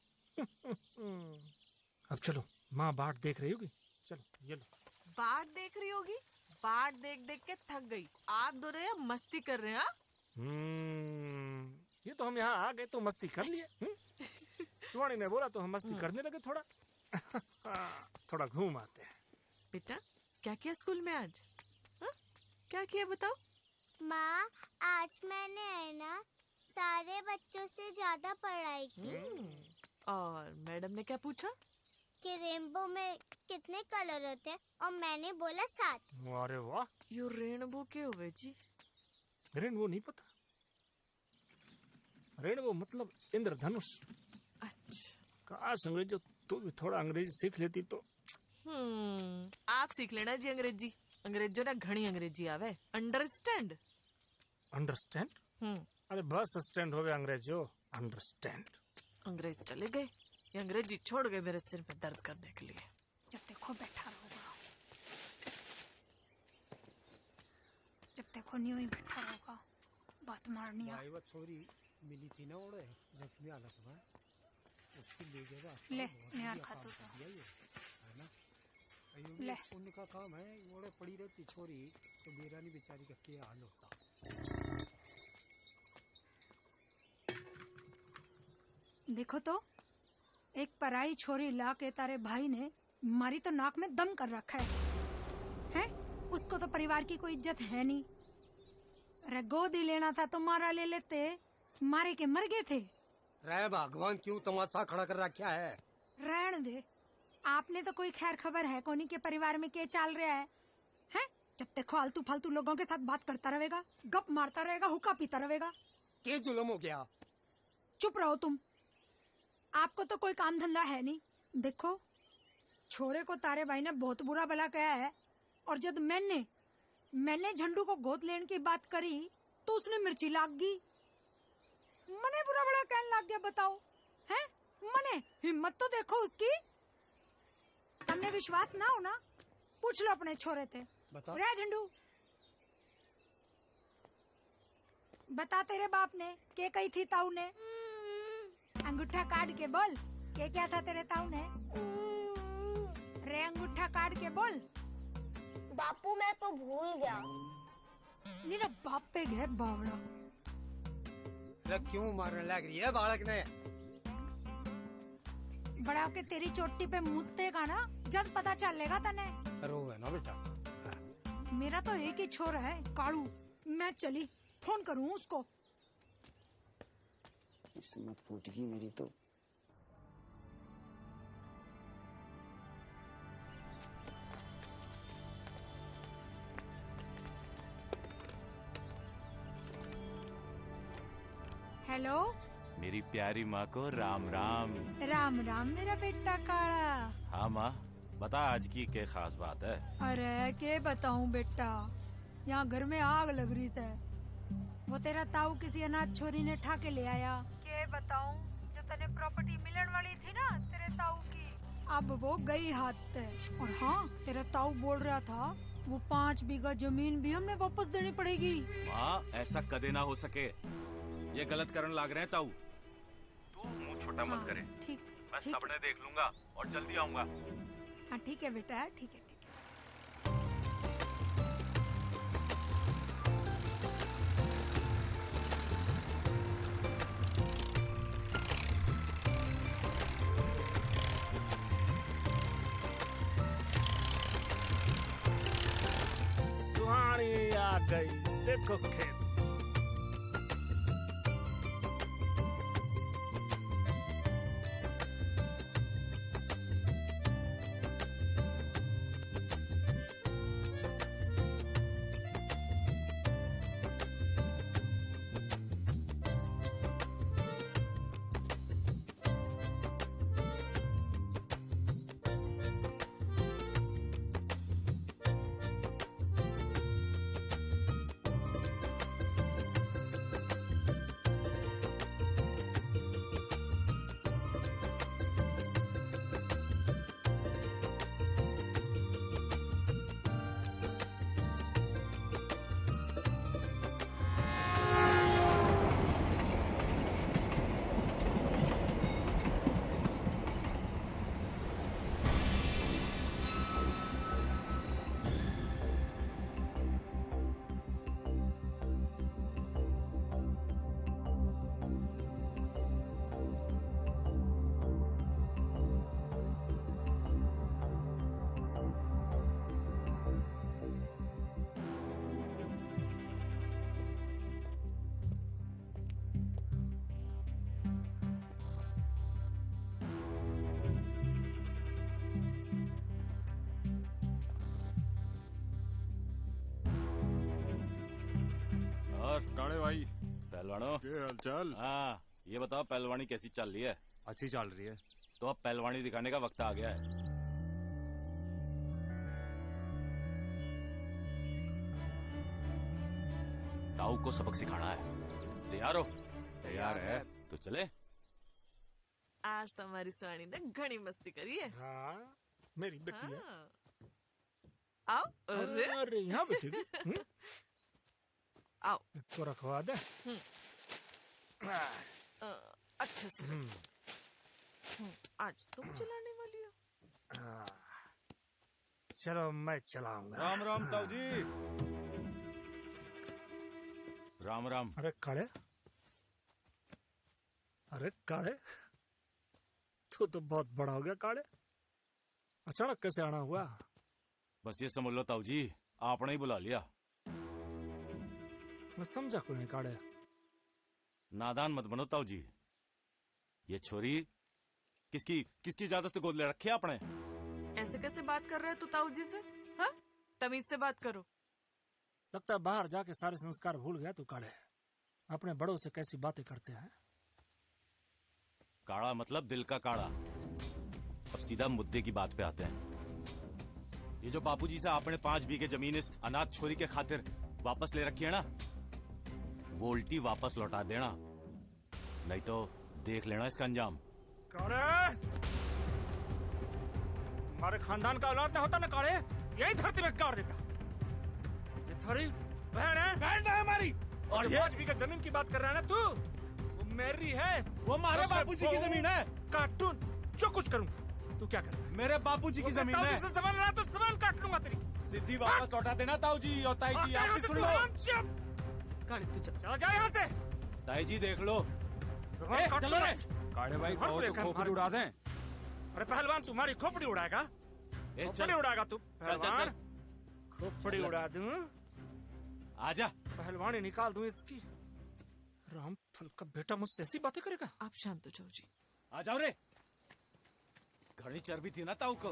अब चलो, माँ बाट देख रही होगी, चलो ये लो। बाट देख रही होगी? बाट देख देख के थक गई। आप दो रहे मस्ती कर रहे हैं? ये तो हम यहाँ आ गए तो मस्ती कर लिए। सुवाणी ने बोला तो हम मस्ती करने लगे थोड़ा। थोड़ा घूम आते हैं। बेटा क्या किया स्कूल में आज? क्या किया बताओ? माँ आज मैंने है ना सारे बच्चों से ज्यादा पढ़ाई की। और मैडम ने क्या पूछा? कि रेनबो में कितने कलर होते हैं, और मैंने बोला 7। अरे वाह। ये रेनबो के हुए जी? रेनबो नहीं पता? रेनबो मतलब इंद्रधनुष। अच्छा। काश अंग्रेजी तू भी थोड़ा अंग्रेजी सीख लेती तो। आप सीख लेना जी अंग्रेजी। अंग्रेजों ने घनी अंग्रेजी आवे। अंडरस्टैंड? अंडरस्टैंड? अरे बस स्टैंड हो गया अंग्रेजो। अंडरस्टैंड। अंग्रेज चले गए, ये अंग्रेजी छोड़ गए मेरे सिर पे दर्द करने के लिए। जब देखो बैठा रहोगा, जब देखो न्यू ही बैठा रहोगा, बात मारनी है। वो छोरी मिली थी ना ओड़े जख्मी हालत में, उसकी ले जाएगा। ले निहार खातू तो है ना, ले उनका काम है। ओड़े पड़ी रहती छोरी तो बेरानी बेचारी का क्या हाल होता। देखो तो एक पराई छोरी ला के तारे भाई ने मारी तो नाक में दम कर रखा है? उसको तो परिवार की कोई इज्जत है नहीं। अरे गोद ही लेना था तो मारा ले लेते, मारे के मर गए थे। रे भगवान क्यों तमाशा खड़ा कर रखा है? रहन दे, आपने तो कोई खैर खबर है कोनी के परिवार में क्या चल रहा है? जब देखो आलतू फालतू लोगों के साथ बात करता रहेगा, गप मारता रहेगा, हुक्का पीता रहेगा। क्या जुल्म हो गया? चुप रहो तुम, आपको तो कोई काम धंधा है नहीं। देखो छोरे को तारे भाई ने बहुत बुरा भला कहा है, और जब मैंने झंडू को गोद लेने की बात करी तो उसने मिर्ची लाग गई। मने बुरा बड़ा कहने लग गया। बताओ हैं? मने हिम्मत तो देखो उसकी। हमने विश्वास ना हो ना पूछ लो अपने छोरे थे। बता। रे झंडू, बता तेरे बाप ने के कही थी ताऊ ने? अंगूठा काट के बोल, के क्या था तेरे ताऊ ने? रे अंगूठा काट के बोल। बापू मैं तो भूल गया। मेरा बाप पे गए बावड़ा। क्यों मारने लग रही है बालक ने? बड़ा के तेरी चोटी पे मुँहते का ना, जब पता चलेगा तने। रोवे ना बेटा। मेरा तो एक ही छोरा है कालू। मैं चली, फोन करूँ उसको। किस्मत फूट गई मेरी तो। हेलो, मेरी प्यारी माँ को राम राम। राम राम मेरा बेटा काला। हाँ माँ, बता आज की क्या खास बात है? अरे के बताऊं बेटा, यहाँ घर में आग लग रही है। वो तेरा ताऊ किसी अनाथ छोरी ने ठा के ले आया। के बताऊं, जो तने प्रॉपर्टी मिलने वाली थी ना तेरे ताऊ की, अब वो गई हाथ से। और हाँ, तेरा ताऊ बोल रहा था वो 5 बीघा जमीन भी हमें वापस देनी पड़ेगी। माँ ऐसा कदे ना हो सके, ये गलत करने लग रहे हैं ताऊ। तू मुंह छोटा मत करे। ठीक, मैं ठीक। सपने देख लूंगा और जल्दी आऊंगा। हाँ ठीक है बेटा, ठीक है। सुहानी आ गई, देखो खेत। काड़े भाई, पहलवानों क्या हालचाल? हाँ, ये बताओ पहलवानी कैसी चल रही है? अच्छी चल रही है। तो अब पहलवानी दिखाने का वक्त आ गया है। ताऊ को सबक सिखाना है। तैयार हो? तैयार है। तो चले। आज तो हमारी सुहानी ने घनी मस्ती करी है। हाँ, मेरी बेटी है। आओ। अरे यहाँ बैठेगी। आओ, इसको रखवा दे। अच्छे से। आज तुम चलाने वाली हो। चलो मैं चलाऊंगा। राम राम ताऊ जी। राम राम। अरे काले, अरे काले, तू तो बहुत बड़ा हो गया काले। अचानक कैसे आना हुआ? बस ये समझ लो ताऊ जी, आपने ही बुला लिया। मैं समझा कोई नहीं काले। नादान मत बनो ताऊ जी। ये छोरी किसकी इजाजत से गोद ले रखी है आपने? ऐसे कैसे बात कर रहे हो तू ताऊ जी से? हाँ, तमीज से बात करो। लगता है बाहर जाके सारे संस्कार भूल गया तू काले। अपने बड़ों से कैसी बातें करते हैं। काड़ा मतलब दिल का काड़ा। अब सीधा मुद्दे की बात पे आते हैं। ये जो बापूजी से आपने 5 बीघे जमीन इस अनाथ छोरी के खातिर वापस ले रखी है ना, वो उल्टी वापस लौटा देना, नहीं तो देख लेना इसका अंजाम। काले, हमारे खानदान का औलाद नहीं होता ना काले। यही धरती में गाड़ देता। ये थोड़ी बहन है, बहन है हमारी। और ये 5 बीघा जमीन की बात कर रहा है ना तू? वो मेरी है, वो हमारे बापूजी की जमीन है। कार्टून जो कुछ करूंगा। तू क्या कर रहा है? मेरे बापूजी की जमीन है। से सवाल रहा तो सवाल काट लूंगा तेरी। सिद्धि वापस लौटा देना ताऊ जी और ताई जी, आप भी सुन लो। चला जा यहाँ से। ताई जी देख लो। चलो रे। काड़े भाई कहो तो खोपड़ी उड़ा दें। अरे पहलवान तुम्हारी खोपड़ी उड़ाएगा? खोपड़ी उड़ाएगा तू? चल चल चल। खोपड़ी उड़ा दूं? आजा। पहलवानी निकाल दूं इसकी। रामफल का बेटा मुझसे ऐसी बातें करेगा? आप शांत हो जाओ जी। आ जाओ रे। घड़ी चर्बी थी ना ताऊ को,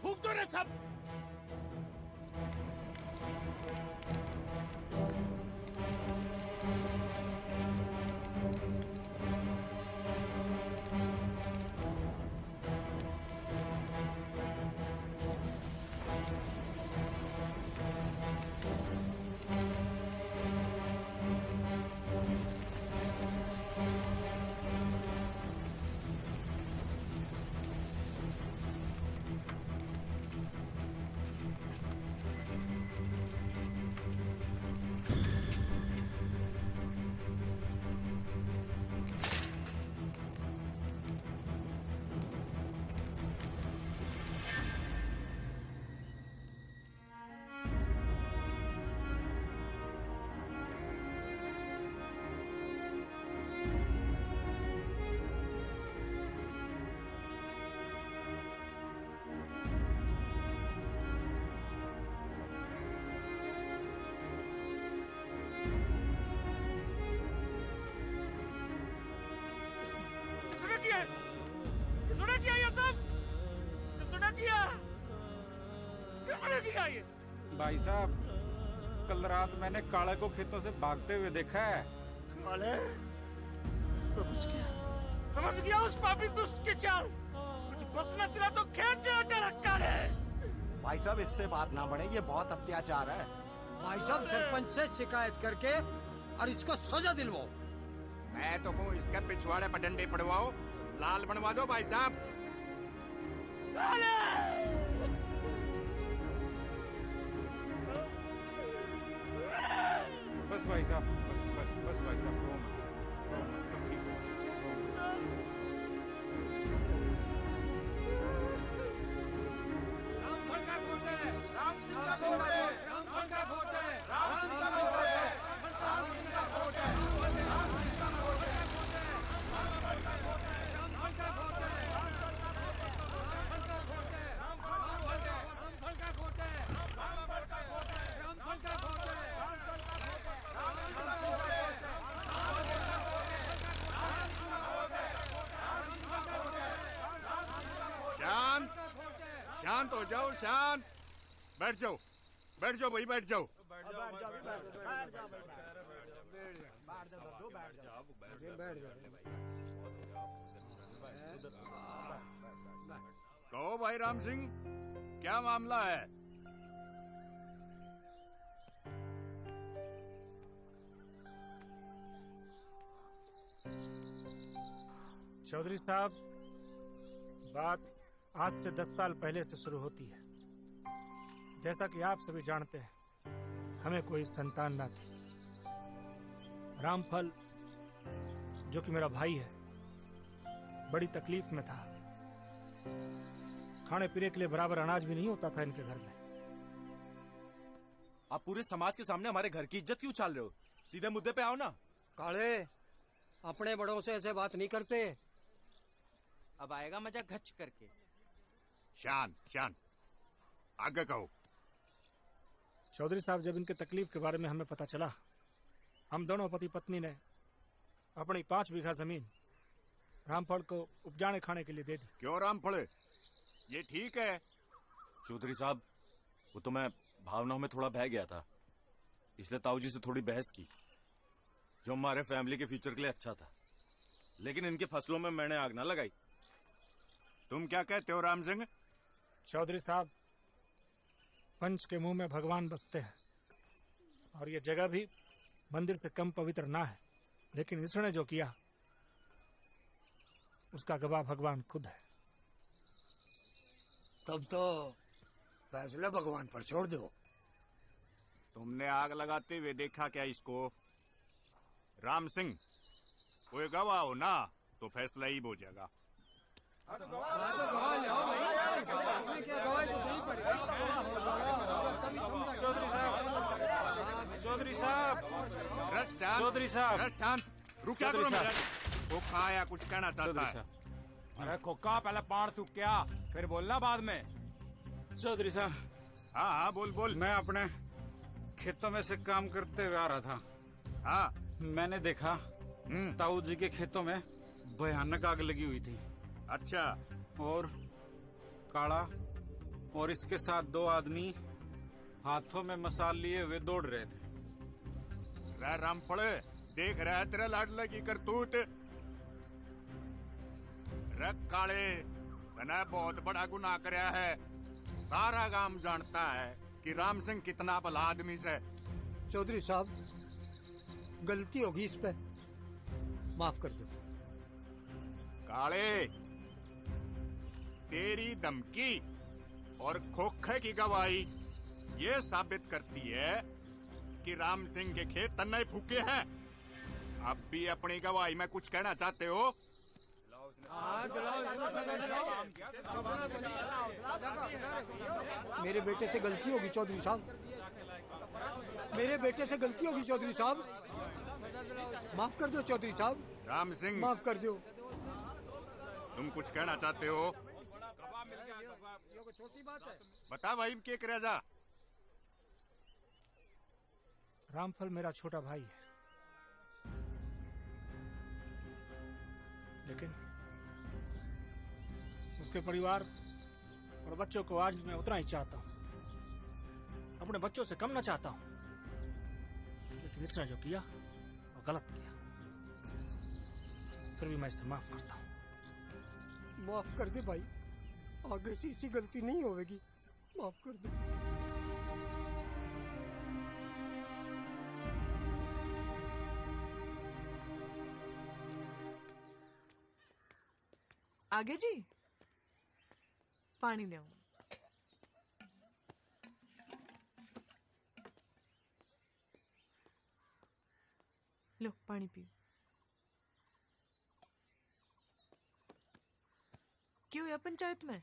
फूक दो रे सब। किसने किया ये सब? किसने किया? किसने किया ये? भाई साहब, कल रात मैंने काले को खेतों से भागते हुए देखा है। काले? समझ गया उस पापी दुष्ट की चाल। कुछ बस न चला तो खेत से उठा रखा है। भाई साहब इससे बात ना बढ़े, ये बहुत अत्याचार है। भाई साहब सरपंच से शिकायत करके और इसको सजा दिलवाओ। मैं तो कहूँ इसके पिछवाड़े पर डंडे पड़वाओ, लाल बनवा दो भाई साहब। बस भाई साहब, बस भाई साहब, सब ठीक हो। रामफल का वोट है, राम सिंह का वोट है, रामफल का वोट है, राम सिंह का वोट है, राम सिंह का वोट है, राम सिंह का वोट है, रामफल का वोट है, रामफल का वोट है, रामफल का वोट है, रामफल का वोट है, रामफल का वोट है, रामफल का वोट है, शांत शांत हो जाओ, शांत। बैठ जाओ, बैठ जाओ भाई, बैठ जाओ। कहो भाई राम सिंह, क्या मामला है? चौधरी साहब, बात आज से 10 साल पहले से शुरू होती है। जैसा कि आप सभी जानते हैं, हमें कोई संतान ना थी। रामफल, जो कि मेरा भाई है, बड़ी तकलीफ में था। खाने पीने के लिए बराबर अनाज भी नहीं होता था इनके घर में। आप पूरे समाज के सामने हमारे घर की इज्जत क्यों उछाल रहे हो? सीधे मुद्दे पे आओ ना। काले, अपने बड़ों से ऐसे बात नहीं करते। अब आएगा मजा गच करके। शांत शांत, आगे कहो। चौधरी साहब, जब इनके तकलीफ के बारे में हमें पता चला, हम दोनों पति पत्नी ने अपनी 5 बीघा जमीन रामफल को उपजाने खाने के लिए दे दी। क्यों रामफल, ये ठीक है? चौधरी साहब, वो तो मैं भावनाओं में थोड़ा बह गया था, इसलिए ताऊ जी से थोड़ी बहस की, जो हमारे फैमिली के फ्यूचर के लिए अच्छा था। लेकिन इनके फसलों में मैंने आग ना लगाई। तुम क्या कहते हो राम सिंह? चौधरी साहब, पंच के मुंह में भगवान बसते हैं, और ये जगह भी मंदिर से कम पवित्र ना है, लेकिन इसने जो किया उसका गवाह भगवान खुद है। तब तो फैसला भगवान पर छोड़ दो। तुमने आग लगाते हुए देखा क्या इसको? राम सिंह, कोई गवाह हो ना तो फैसला ही हो जाएगा। चौधरी साहब, चौधरी साहब, शांत। रुक करो मेरा। वो खाया कुछ कहना चाहता है। अरे खोका, पहले पान थूक क्या, फिर बोलना बाद में। चौधरी साहब। हाँ हाँ, बोल बोल। मैं अपने खेतों में से काम करते हुए आ रहा था। हाँ, मैंने देखा ताऊ जी के खेतों में भयानक आग लगी हुई थी। अच्छा। और काला और इसके साथ 2 आदमी हाथों में मसाल लिए हुए दौड़ रहे थे। राम पड़े, देख रहा है तेरा लाडला की करतूत। रख काले, तने बहुत बड़ा गुनाह कराया है। सारा गांव जानता है कि राम सिंह कितना भला आदमी से। चौधरी साहब, गलती होगी इस पे, माफ कर दो। काले, तेरी धमकी और खोखे की गवाही ये साबित करती है कि राम सिंह के खेत तन्ने फूके हैं। अब भी अपनी गवाही में कुछ कहना चाहते हो? मेरे बेटे से गलती होगी चौधरी साहब, मेरे बेटे से गलती होगी चौधरी साहब, माफ कर दो चौधरी साहब। राम सिंह, माफ कर दो। तुम कुछ कहना चाहते हो? छोटी बात है। बता भाई, के करे जा। रामफल मेरा छोटा भाई है, लेकिन उसके परिवार और बच्चों को आज भी मैं उतना ही चाहता हूं, अपने बच्चों से कम ना चाहता हूं। लेकिन इसने जो किया वो गलत किया, फिर भी मैं इसे माफ करता हूं। माफ कर दे भाई, आगे से ऐसी गलती नहीं होगी, माफ कर दे। आगे जी, पानी ले आऊं। लो पानी पियो। क्यों या पंचायत में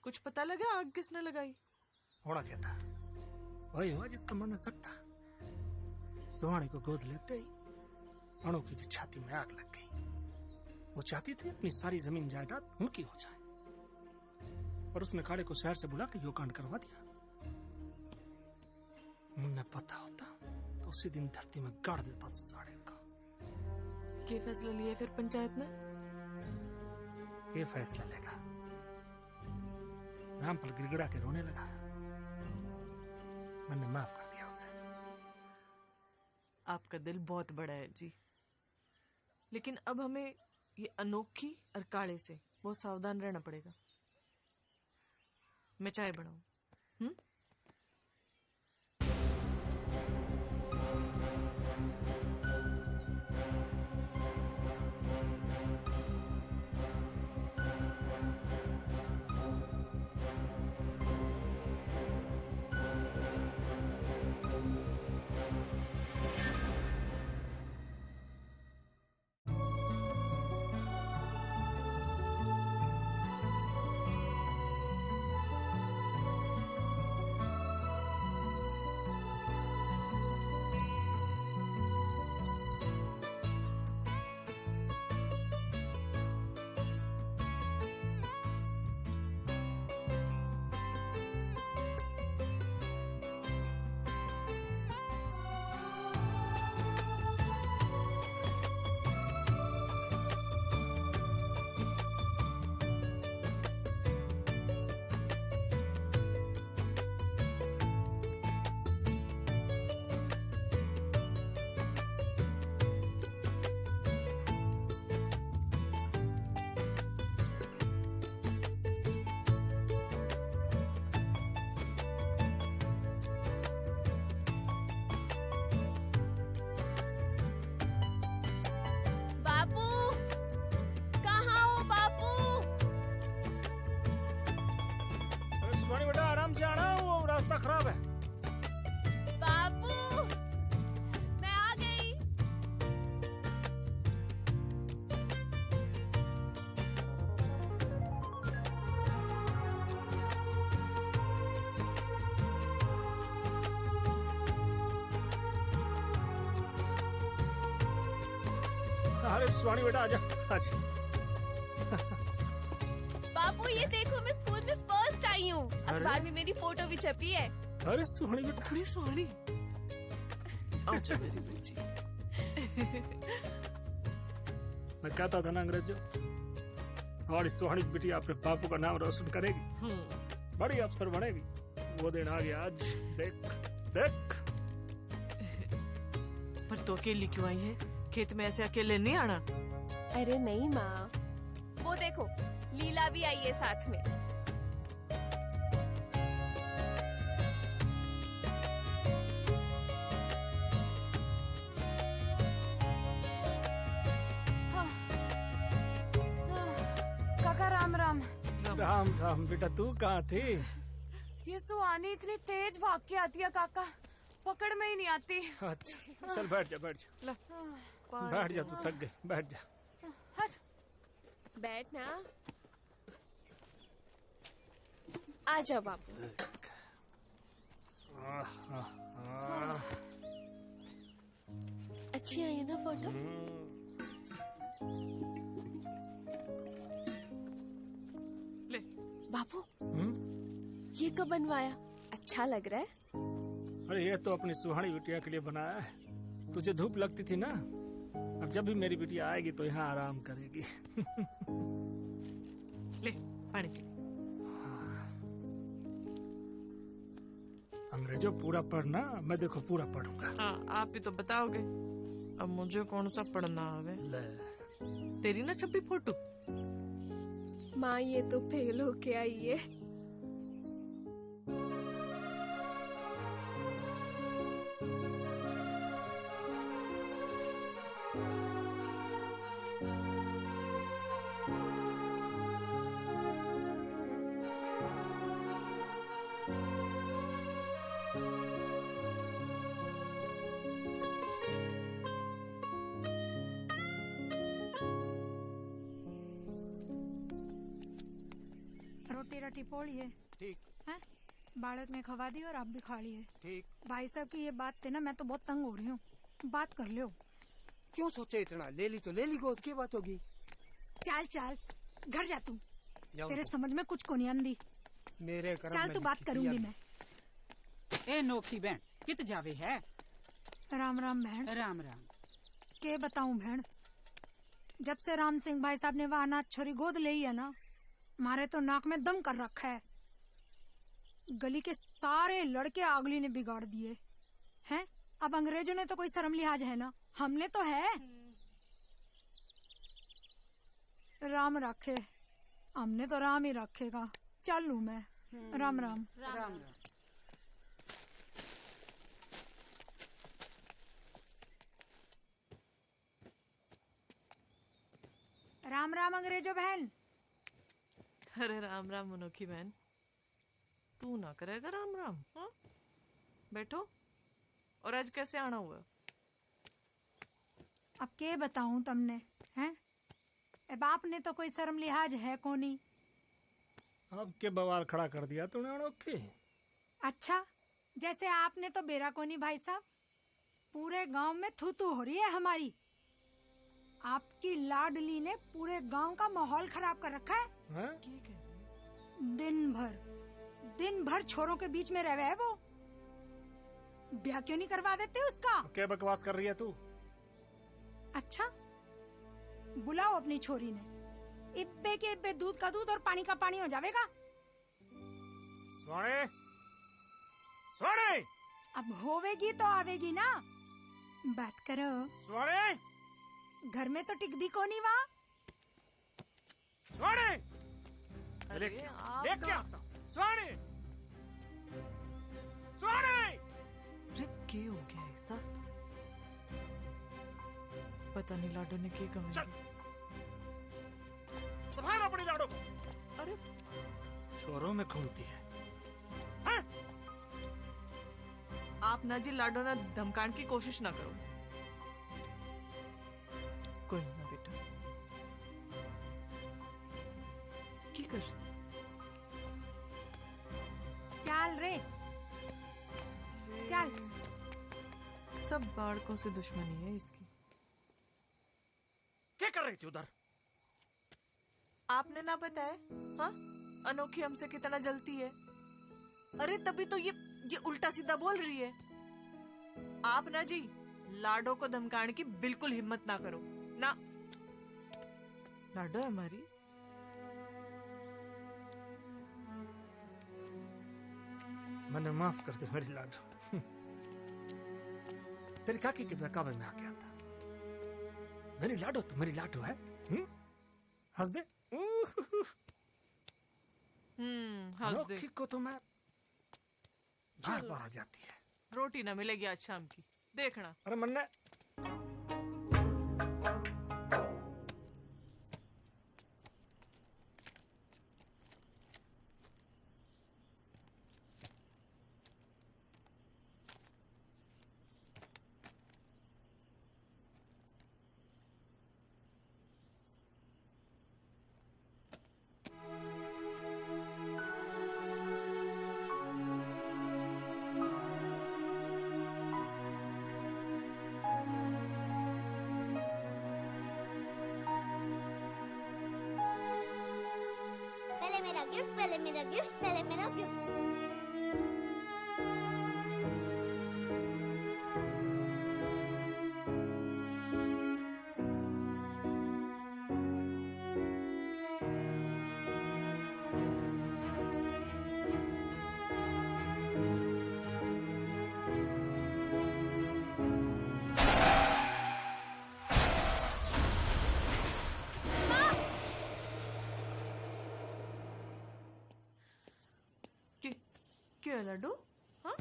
कुछ पता लगा आग किसने लगाई? होना क्या था, वही हुआ जिसका मन में शक था। सुहानी को गोद लेते ही अनोखी की छाती में आग लग गई। वो चाहती थी अपनी सारी जमीन जायदाद उनकी हो जाए, और उसने काले को शहर से बुला के यो कांड करवा दिया। मुन्ने पता होता तो उसी दिन धरती में गाड़ देता साड़े का। क्या फैसला लिया फिर पंचायत में? क्या फैसला लेगा? रामफल गिड़गिड़ा के रोने लगा। मैंने माफ कर दिया उसे। आपका दिल बहुत बड़ा है जी, लेकिन अब हमें ये अनोखी और काले से बहुत सावधान रहना पड़ेगा। मैं चाय बनाऊं? अरे सुहानी बेटा आजा आजा। बापू ये देखो मैं स्कूल में फर्स्ट आई हूँ। अखबार में मेरी फोटो भी छपी है। अरे सुहानी बेटा, अरे सुहानी अच्छा मेरी बच्ची। मैं कहता था ना अंग्रेजों, हमारी सुहानी बेटी अपने बापू का नाम रोशन करेगी, बड़ी अफसर बनेगी। वो दिन आ गया आज। देख देख। पर तो अकेली क्यों आई है? खेत में ऐसे अकेले नहीं आना। अरे नहीं माँ, वो देखो लीला भी आई है साथ में। काका राम राम। राम राम बेटा, तू कहाँ थी? ये सुहानी इतनी तेज भाग के आती है काका, पकड़ में ही नहीं आती। अच्छा चल बैठ जा, बैठ जा, बैठ जा, तू थक गई, बैठ जा। बैठना। आ जाओ बापू। अच्छी आई है ना फोटो? ले बापू, ये कब बनवाया? अच्छा लग रहा है। अरे ये तो अपनी सुहानी बिटिया के लिए बनाया है। तुझे धूप लगती थी ना, अब जब भी मेरी बिटिया आएगी तो यहाँ आराम करेगी। ले पानी पी। अंग्रेजों पूरा पढ़ना, मैं देखो पूरा पढ़ूंगा। हाँ आप ही तो बताओगे, अब मुझे कौन सा पढ़ना आवे? तेरी ना छपी फोटो। माँ ये तो फेल होके आई है। रोटी रटी पोड़िए। ठीक है, बालक ने खवा दी और आप भी खा लिए। ठीक। भाई साहब की ये बात थी ना, मैं तो बहुत तंग हो रही हूँ। बात कर लो। क्यों सोचे इतना? ले ली तो ले ली, गोद की बात होगी। चाल चाल घर जा तू, जाओ तेरे तो। समझ में कुछ को नहीं आंदी। मेरे कर्म चाल में तू बात लिखी थी करूंगी यार। मैं। ए नोखी बहन कित जावे है? राम राम बहन। राम राम। के बताऊं बहन, जब से राम सिंह भाई साहब ने वह अनाथ छोरी गोद ली है ना, मारे तो नाक में दम कर रखा है। गली के सारे लड़के आगली ने बिगाड़ दिए हैं। अब अंग्रेजों ने तो कोई शर्म लिहाज है ना, हमने तो है। राम रखे, हमने तो राम ही रखेगा। चल लू मैं। राम राम। राम राम। राम राम अंग्रेजों बहन। अरे राम राम अनोखी बहन, तू ना करेगा राम राम? हाँ बैठो। और आज कैसे आना हुआ? अब के बताऊं तुमने, हैं? अब आपने तो कोई शर्म लिहाज है कोनी। अब के बवाल खड़ा कर दिया तूने अनोखी। अच्छा, जैसे आपने तो बेरा कोनी भाई साहब। पूरे गांव में थू थू हो रही है हमारी। आपकी लाडली ने पूरे गांव का माहौल खराब कर रखा है। दिन भर छोरों के बीच में रहे है वो। ब्याह क्यों नहीं करवा देते उसका? क्या बकवास कर रही है तू? अच्छा, बुलाओ अपनी छोरी ने। इब्बे के इब्बे दूध का दूध और पानी का पानी हो जाएगा। सोने सोने, अब होवेगी तो आवेगी ना। बात करो। सोने, घर में तो टिक दी को नहीं वहाँ। सोने, अरे लेके क्या आता? सोने, सोने। अरे क्या हो गया ऐसा? पता नहीं लाडो ने क्या कहा। संभाल अपनी लाडो को। अरे छोरों में घूमती है। आप ना जी लाडो ना धमकाने की कोशिश ना करो। कोई ना बेटा, की कर? चल रे चल। सब बालकों से दुश्मनी है इसकी। रही थी उधर? आपने ना बताया? हाँ, अनोखी हमसे कितना जलती है। अरे तभी तो ये उल्टा सीधा बोल रही है। आप ना जी लाडो को धमकाने की बिल्कुल हिम्मत ना करो ना। लाडो है हमारी। मैंने माफ कर दे मेरी लाडो। तेरी काकी के बहकावे में आ गया था। मेरी लाडो तो मेरी लाडो है। हंस दे। हंस दे। अनोखी को तो मैं बार बार आ जाती है। रोटी ना मिलेगी आज शाम की, देखना। अरे मन्ने पहले मेरा गिफ्ट, पहले मेरा गिफ्ट, पहले मेरा गिफ्ट। क्या लाडो? हाँ,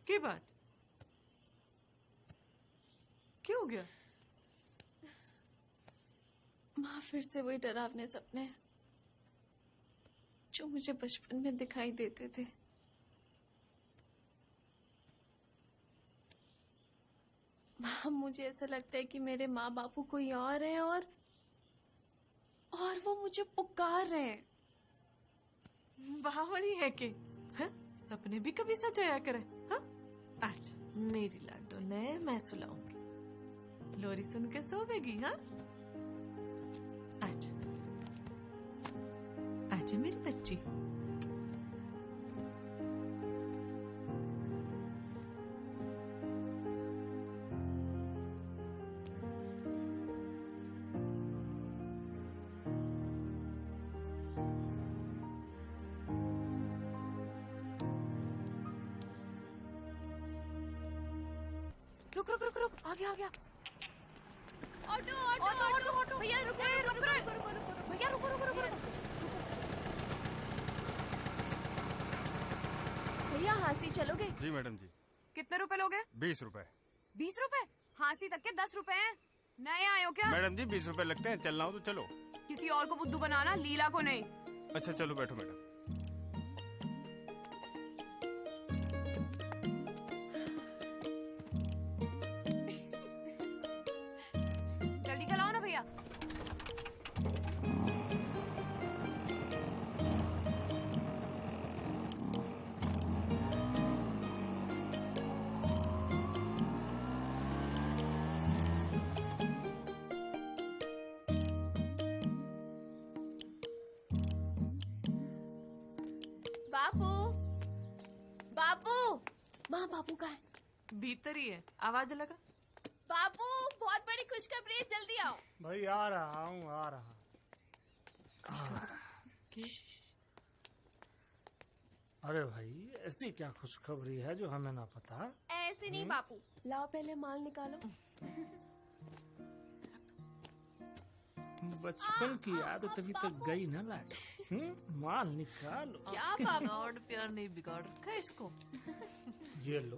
क्या बात? क्या हो गया? माँ, फिर से वही डरावने सपने जो मुझे बचपन में दिखाई देते थे। माँ, मुझे ऐसा लगता है कि मेरे माँ बापू कोई और है और वो मुझे पुकार रहे हैं। बावड़ी है के? हाँ? सपने भी कभी सजाया करे। हाँ? आज मेरी लाडो ने मैं सुलाऊंगी, लोरी सुन के सोवेगी। हाँ, आज आज मेरी बच्ची। रुक रुक रुक रुक, आ गया आ गया। ऑटो ऑटो ऑटो ऑटो भैया रुको भैया रुको रुको रुको। भैया हांसी चलोगे? जी मैडम जी। कितने रुपए लोगे? 20 रुपए। 20 रुपए? हांसी तक के 10 रुपए हैं। नए आए हो क्या? मैडम जी 20 रुपए लगते हैं, चलना हो तो चलो। किसी और को बुद्धू बनाना, लीला को नहीं। अच्छा चलो बैठो मैडम। जल्दी चलाओ ना भैया। बापू, बापू। माँ, बापू कहाँ है? भीतर ही है, आवाज लगा। बापू, बहुत बड़ी खुशखबरी है, जल्दी आओ। भाई आ रहा हूँ, आ रहा। अरे भाई, ऐसी क्या खुशखबरी है जो हमें ना पता? ऐसे नहीं बापू, लाओ पहले माल निकालो। बचपन की आदत अभी तक गई ना लाडो। माल निकालो। क्या बाबा, और प्यार नहीं बिगाड़ रखा है इसको। ये लो,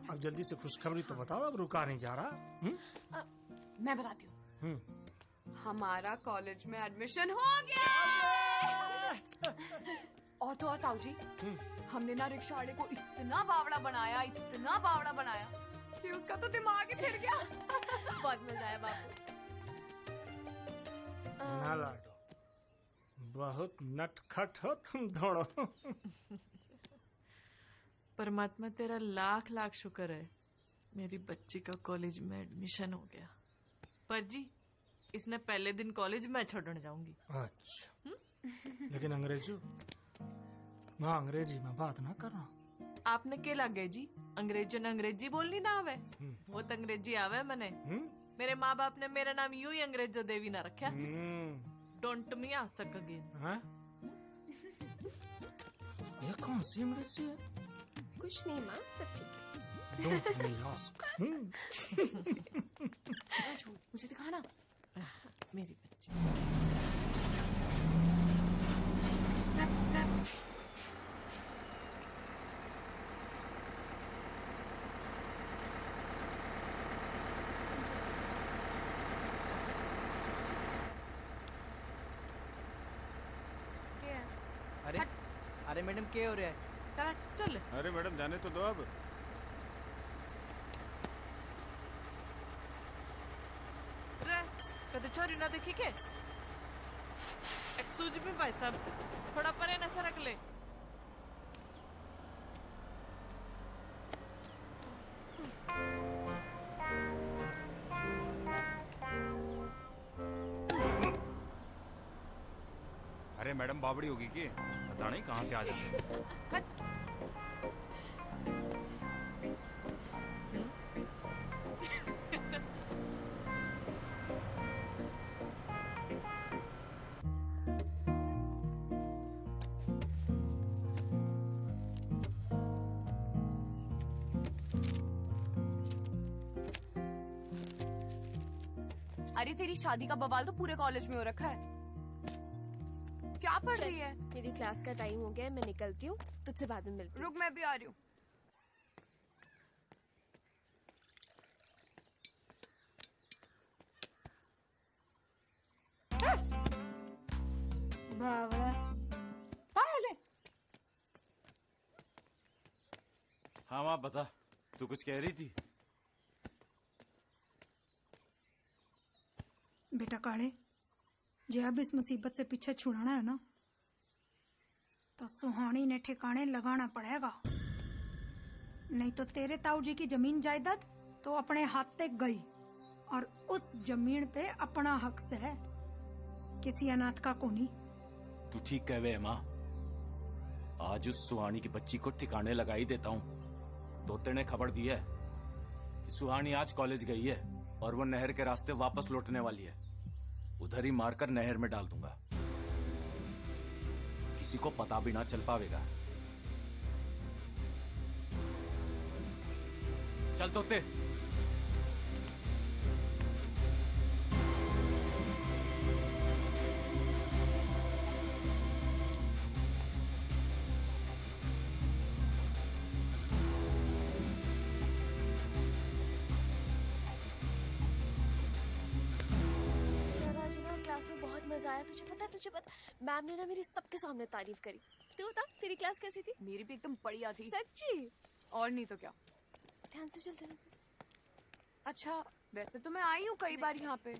अब जल्दी से खुशखबरी तो बताओ, अब रुका नहीं जा रहा। मैं बताती हूँ। हमारा कॉलेज में एडमिशन हो गया। और तो और ताऊ जी, हमने ना रिक्शा वाले को इतना बावड़ा बनाया कि उसका तो दिमाग ही फिर गया। बहुत मजा आया बापू। ना लाडो, बहुत नटखट हो तुम दोनों। परमात्मा तेरा लाख लाख शुक्र है, मेरी बच्ची का कॉलेज में एडमिशन हो गया। पर जी इसने पहले दिन कॉलेज मैं छोड़ने जाऊंगी। अच्छा, लेकिन अंग्रेजो मैं अंग्रेजी में बात ना कर रहा। आपने के लग गए जी? अंग्रेजों ने अंग्रेजी बोलनी ना आवे? बहुत अंग्रेजी आवे मने। मेरे माँ बाप ने मेरा नाम यूं ही अंग्रेजो देवी ना रखा। Don't me ask again. ये कौन सी अंग्रेजी है? कुछ नहीं माँ, सब ठीक है। Don't me ask. मुझे दिखाना मेरी बच्ची। अरे मैडम क्या हो रहा है? चल। अरे मैडम जाने तो दो अब। कदे चोरी ना देखी के? एक्सक्यूज मी भाई साहब, थोड़ा परे न सरक ले। अरे मैडम बाबड़ी होगी कि पता नहीं कहाँ से आ जाती है। अरे तेरी शादी का बवाल तो पूरे कॉलेज में हो रखा है। क्या पढ़ रही है? मेरी क्लास का टाइम हो गया है, मैं निकलती हूँ, तुझसे बाद में मिलती हूँ। रुक, मैं भी आ रही हूँ। हाँ माँ बता, तू कुछ कह रही थी? बेटा काले, जे अब इस मुसीबत से पीछे छुड़ाना है ना, तो सुहानी ने ठिकाने लगाना पड़ेगा, नहीं तो तेरे ताऊ जी की जमीन जायदाद तो अपने हाथ तक गई, और उस जमीन पे अपना हक से है किसी अनाथ का कोनी। तू ठीक कह वे माँ, आज उस सुहानी की बच्ची को ठिकाने लगा ही देता हूँ। दोते ने खबर दी है कि सुहानी आज कॉलेज गई है और वो नहर के रास्ते वापस लौटने वाली है। उधर ही मारकर नहर में डाल दूंगा, किसी को पता भी ना चल पाएगा। चल तोते। क्लास में बहुत मजा आया। तुझे पता मैम ने ना मेरी सबके सामने तारीफ करी। तू बता, तेरी क्लास कैसी थी? मेरी भी एकदम बढ़िया थी। सच्ची? और नहीं तो क्या। ध्यान से चल, ध्यान से। अच्छा, वैसे तो मैं आई हूँ कई बार यहाँ पे।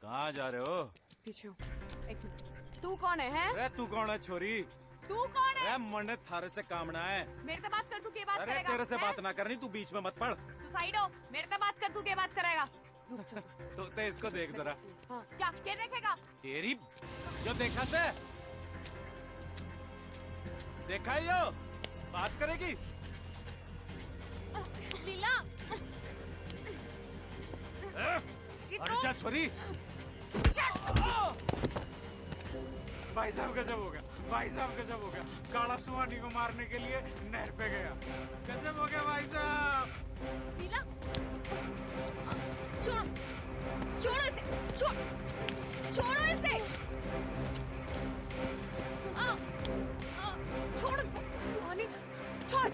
कहाँ जा रहे हो? पीछे हो। एक मिनट, तू कौन है? अरे तू कौन है छोरी? तू कौन है? अरे मने थारे से काम ना है। मेरे से बात कर, तू क्या बात अरे करेगा? तेरे से बात ना करनी, तू बीच में मत पड़। तू साइड हो, मेरे से बात कर, तू क्या बात करेगा? तो इसको देख जरा। हाँ, क्या देखेगा? तेरी जो देखा से देखा ही हो, बात करेगी। लीला, अरे जा छोरी। भाई साहब गजब हो गया, भाई साहब गजब हो गया। काला सुहानी को मारने के लिए नहर पे गया। गजब हो गया भाई साहब। लीला, छोड़ो इसे, छोड़ो इसे। छोड़ इसको, सुहानी, छोड़।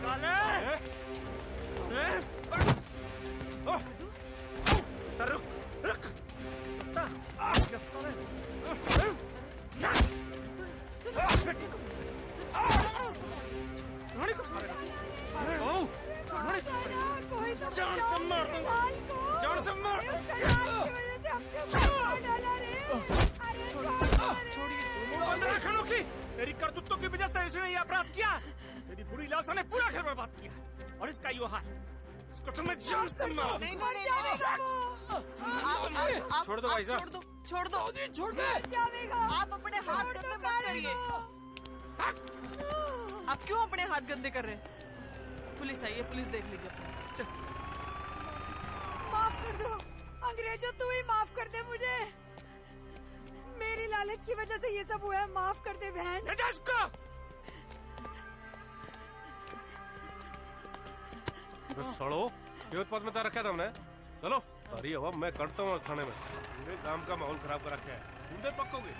काले, रुक रुक, जान से मार। तेरी करतूतों की वजह से इसने ये अपराध किया। तेरी बुरी लालसा ने पूरा घर बर्बाद किया है और इसका यो हाल, इसको तुम्हें जान से मार। नहीं नहीं नहीं छोड़ दो भाई साहब, छोड़ दो छोड़ दो छोड़ दे। आप अपने हाथ गंदे मत करिए। आप क्यों अपने हाथ गंदे कर रहे हैं? पुलिस आई है, पुलिस देख लेगी अपने। माफ कर दो अंग्रेजों, तू ही माफ कर दे मुझे। मेरी लालच की वजह से ये सब हुआ है, माफ कर दे बहन। तो सड़ो ये उत्पाद मचा रखा था हमने। चलो अरे अब मैं करता हूँ थाने में, पूरे काम का माहौल खराब कर रखा है, बूंदे पकोगे।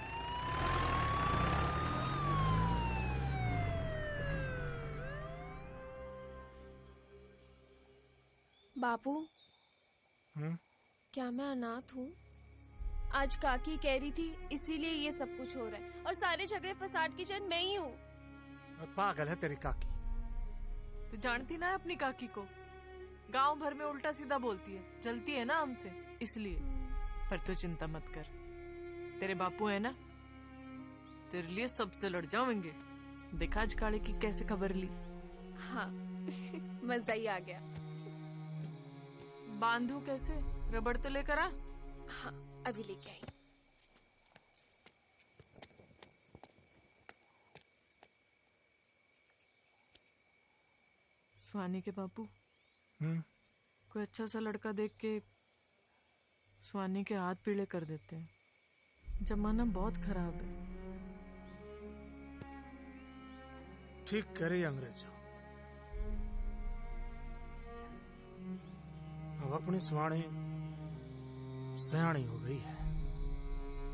बापू क्या मैं अनाथ हूँ? आज काकी कह रही थी इसीलिए ये सब कुछ हो रहा है, और सारे झगड़े फसाद की जड़ मैं ही हूँ। पागल है तेरी काकी। तू जानती ना है अपनी काकी को, गांव भर में उल्टा सीधा बोलती है, जलती है ना हमसे इसलिए। पर तू चिंता मत कर, तेरे बापू है ना, तेरे लिए सबसे लड़ जाएंगे। देखा आज काले की कैसे खबर ली। हाँ मजा ही आ गया। बांधू कैसे? रबड़ तो लेकर आ। हाँ अभी लेके आई। सुहानी के बापू कोई अच्छा सा लड़का देख के सुहानी के हाथ पीले कर देते हैं। जमाना बहुत खराब है। ठीक करे अंग्रेजों। अब अपनी सुहानी सयानी हो गई है।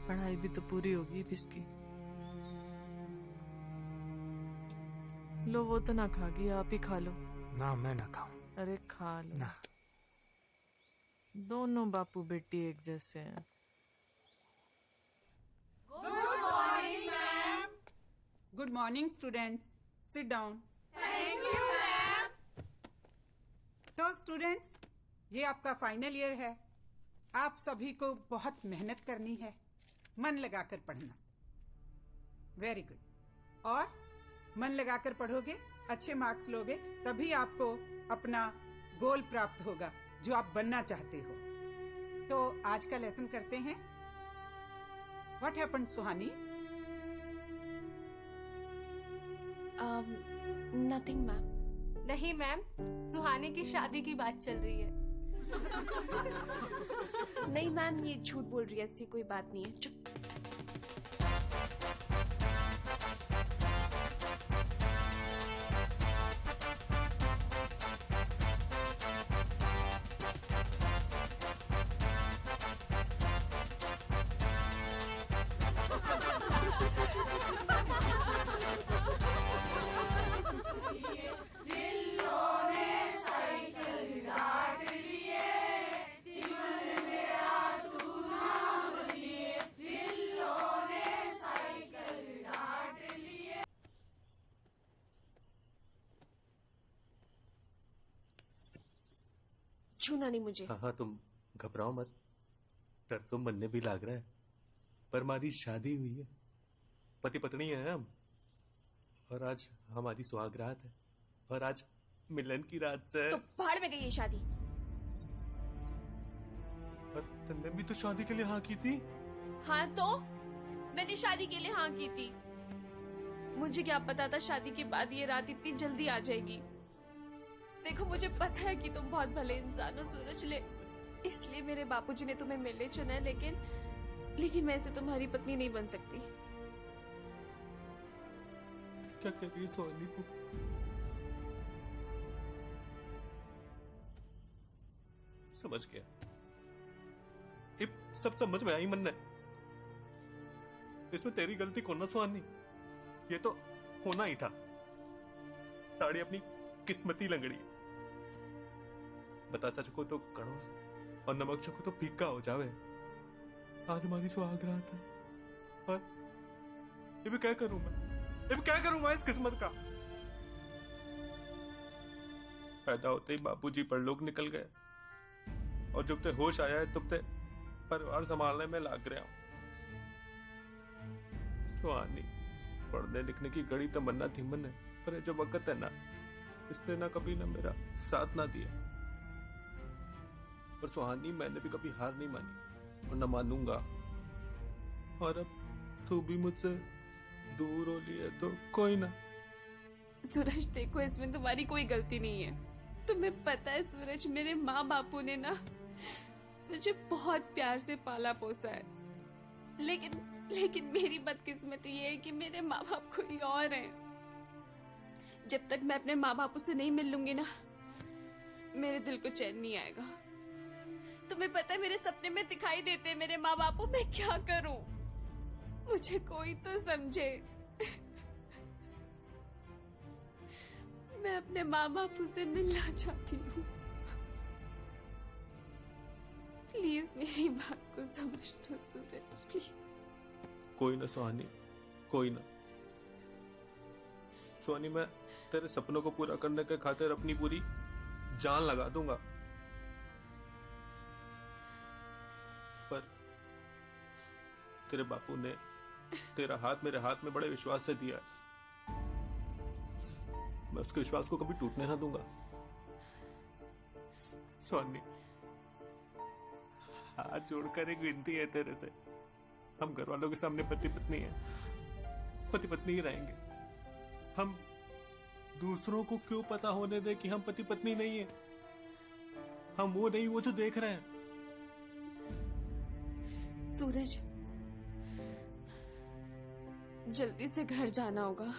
पढ़ाई भी तो पूरी होगी इसकी। लो वो तो ना खागी, आप ही खा लो। ना मैं ना खाऊं। अरे खा लो ना। दोनों बापू बेटी एक जैसे हैं। Good morning students, sit down. तो स्टूडेंट्स, ये आपका फाइनल ईयर है। आप सभी को बहुत मेहनत करनी है, मन लगाकर पढ़ना। Very good. और मन लगाकर पढ़ोगे, अच्छे मार्क्स लोगे, तभी आपको अपना गोल प्राप्त होगा जो आप बनना चाहते हो। तो आज का लेसन करते हैं। What happened Suhani? Nothing ma'am. नहीं मैम, सुहानी की शादी की बात चल रही है। नहीं मैम, ये झूठ बोल रही है, ऐसी कोई बात नहीं है। चुप। छूना नहीं मुझे। हाँ तुम घबराओ मत, डर तो मन में भी लग रहा है, पर हमारी शादी हुई है, पति पत्नी है हम, और आज हमारी सुहागरात है, और आज मिलन की रात से। तो पहाड़ में गई ये शादी। तुमने भी तो शादी के लिए हाँ की थी। हाँ तो मैंने शादी के लिए हाँ की थी। मुझे क्या पता था शादी के बाद ये रात इतनी जल्दी आ जाएगी। देखो मुझे पता है कि तुम बहुत भले इंसान हो सूरज ले, इसलिए मेरे बापूजी ने तुम्हें मिलने चुना है, लेकिन मैं ऐसे तुम्हारी पत्नी नहीं बन सकती। क्या कर रही है सोनी को? समझ गया, ये सब समझ में आई मन ने। इसमें तेरी गलती कौन ना सुहानी, ये तो होना ही था। साड़ी अपनी किस्मती लंगड़ी, बता सको तो कड़वा और नमक चको तो फीका हो जावे। आज हमारी सुहागरात है, और ये भी क्या करूं मैं, ये भी क्या करूं मैं इस किस्मत का। पैदा होते ही बापूजी परलोक निकल गए, और जब ते होश आया है तब ते परिवार संभालने में लाग रहा हूं। सुहानी, पढ़ने लिखने की घड़ी तमन्ना थी मन है, पर ये जो वक्त है ना, इसने ना कभी ना मेरा साथ ना दिया। पर सुहानी, मैंने भी कभी हार नहीं मानी और न मानूंगा। और अब तू भी मुझसे दूर हो ली है तो कोई ना। सूरज देखो, इसमें तुम्हारी कोई गलती नहीं है। तुम्हें पता है सूरज, मेरे माँ बापू ने ना मुझे बहुत प्यार से पाला पोसा है, लेकिन मेरी बदकिस्मती ये है कि मेरे माँ बाप कोई और हैं। जब तक मैं अपने माँ बापू से नहीं मिल लूंगी ना, मेरे दिल को चैन नहीं आएगा। तुम्हें पता है मेरे सपने में दिखाई देते हैं मेरे माँ बापू। मैं क्या करूं? मुझे कोई तो समझे। मैं अपने माँ बापू से मिलना चाहती हूँ। प्लीज मेरी बात को समझ लो सूरज, प्लीज। कोई ना सुहानी, कोई ना। सुहानी, मैं तेरे सपनों को पूरा करने के खातिर अपनी पूरी जान लगा दूंगा। पर तेरे बापू ने तेरा हाथ मेरे हाथ में बड़े विश्वास से दिया है। मैं उसके विश्वास को कभी टूटने ना दूंगा। सुहानी, हाथ जोड़कर एक विनती है तेरे से। हम घर वालों के सामने पति पत्नी हैं, पति पत्नी ही रहेंगे। हम दूसरों को क्यों पता होने दे कि हम पति पत्नी नहीं है? हम वो नहीं, वो जो देख रहे हैं। सूरज, जल्दी से घर जाना होगा,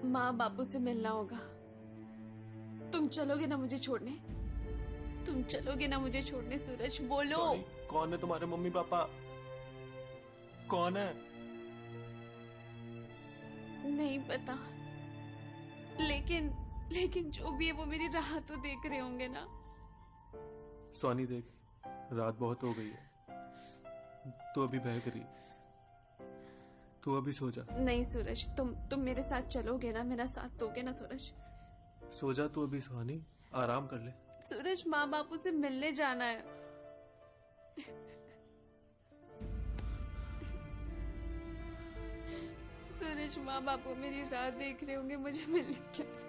माँ बापू से मिलना होगा। तुम चलोगे ना मुझे छोड़ने? तुम चलोगे ना मुझे छोड़ने? सूरज बोलो। कौन है तुम्हारे मम्मी पापा? कौन है? नहीं पता, लेकिन जो भी है वो मेरी राह तो देख रहे होंगे ना। सुहानी देख, रात बहुत हो गई है, तू अभी बह करी, तू अभी सो जा। नहीं सूरज, तुम मेरे साथ चलोगे ना? मेरा साथ दोगे ना सूरज? सो जा तू अभी सुहानी, आराम कर ले। सूरज, माँ बापू से मिलने जाना है। सूरज, माँ बापू मेरी राह देख रहे होंगे, मुझे मिलने जाना है।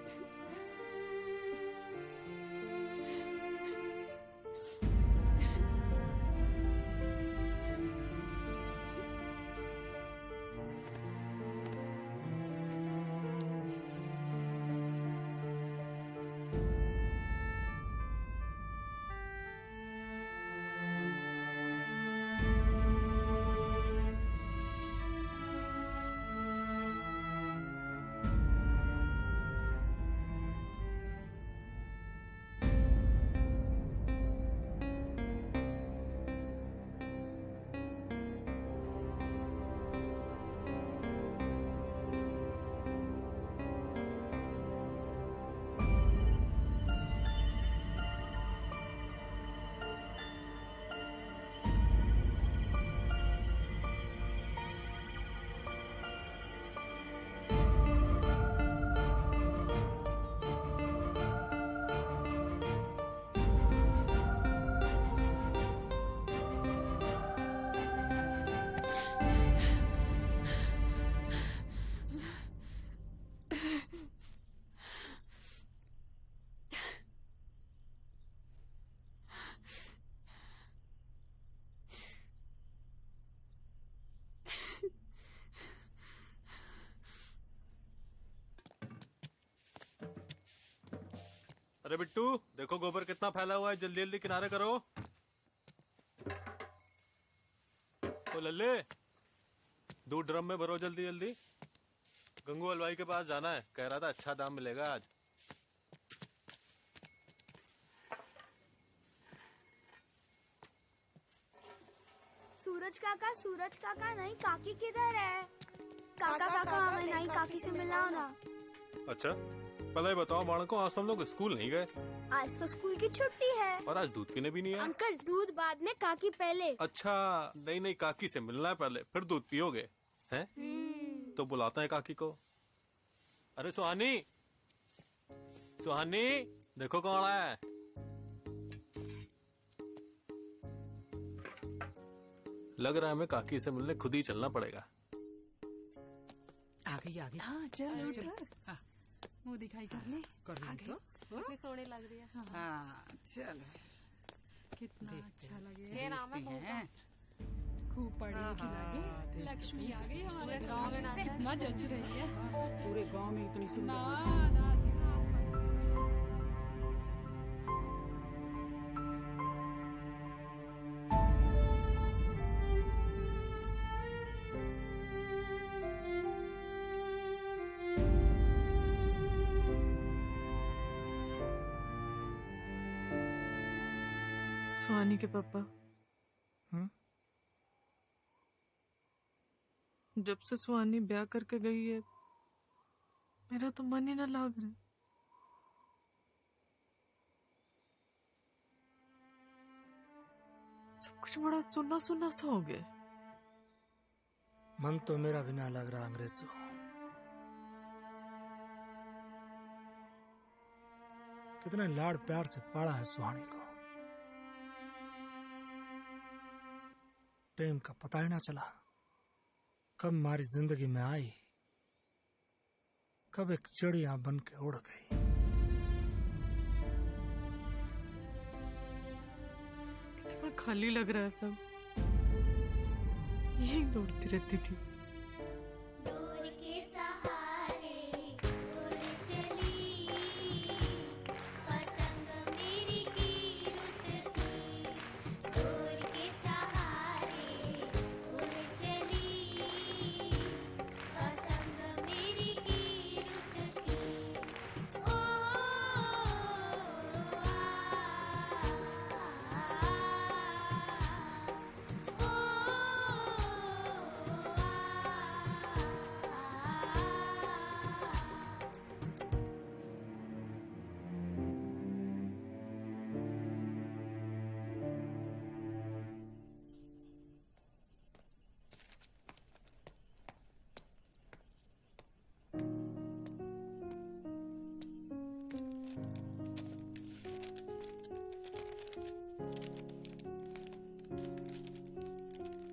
अरे बिट्टू, देखो गोबर कितना फैला हुआ है, जल्दी जल्दी किनारे करो। ओ लल्ले, दूध ड्रम में भरो जल्दी जल्दी। गंगू हलवाई के पास जाना है, कह रहा था अच्छा दाम मिलेगा आज। सूरज काका नहीं, काकी किधर है? काका हमें नहीं काकी से मिलाओ ना। अच्छा, पहले ये बताओ बालको, आज तुम लोग स्कूल नहीं गए? आज तो स्कूल की छुट्टी है। और आज दूध पीने भी नहीं है? अंकल, दूध बाद में, काकी पहले। अच्छा, नहीं काकी से मिलना है पहले, फिर दूध पियोगे हैं? तो बुलाते हैं काकी को। अरे सुहानी, सुहानी, देखो कौन है। लग रहा है हमें काकी से मिलने खुद ही चलना पड़ेगा। आ गई। हाँ, चल उठ। मुंह दिखाई कर ले। कर आगे। तो कितनी सोने लग रही है। हाँ चलो कितना अच्छा लगे। ये नाम है बहू का। खूब पढ़ेगी लागे। लक्ष्मी आ गई हमारे पूरे गांव में नाच रहा है। कितना जच रही है। पूरे गांव में इतनी ना सुंदर ना कितना आसपास। सुहानी के पापा जब से सुहानी ब्याह करके गई है मेरा तो मन ही ना लाग रहा। सब कुछ बड़ा सुना सुना सा हो गया। मन तो मेरा भी ना लग रहा अंग्रेजों। कितने लाड़ प्यार से पाला है सुहानी को, प्रेम का पता ही ना चला। कब हमारी जिंदगी में आई, कब एक चिड़िया बन के उड़ गई। कितना खाली लग रहा है सब। यही दौड़ती रहती थी। दूर के सहारे उड़ चली पतंग मेरी कीर्त की। दूर के सहारे उड़ चली पतंग मेरी कीर्त की। ओ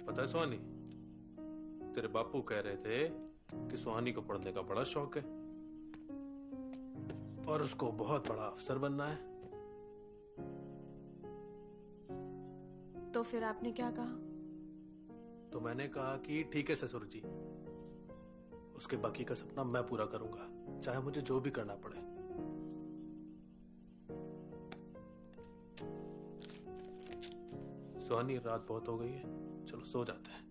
पता है सुहानी, तेरे बापू कह रहे थे कि सुहानी को पढ़ने का बड़ा शौक है और उसको बहुत बड़ा अफसर बनना है। तो फिर आपने क्या कहा? तो मैंने कहा कि ठीक है ससुर जी, उसके बाकी का सपना मैं पूरा करूंगा, चाहे मुझे जो भी करना पड़े। सुहानी, रात बहुत हो गई है, चलो सो जाते हैं।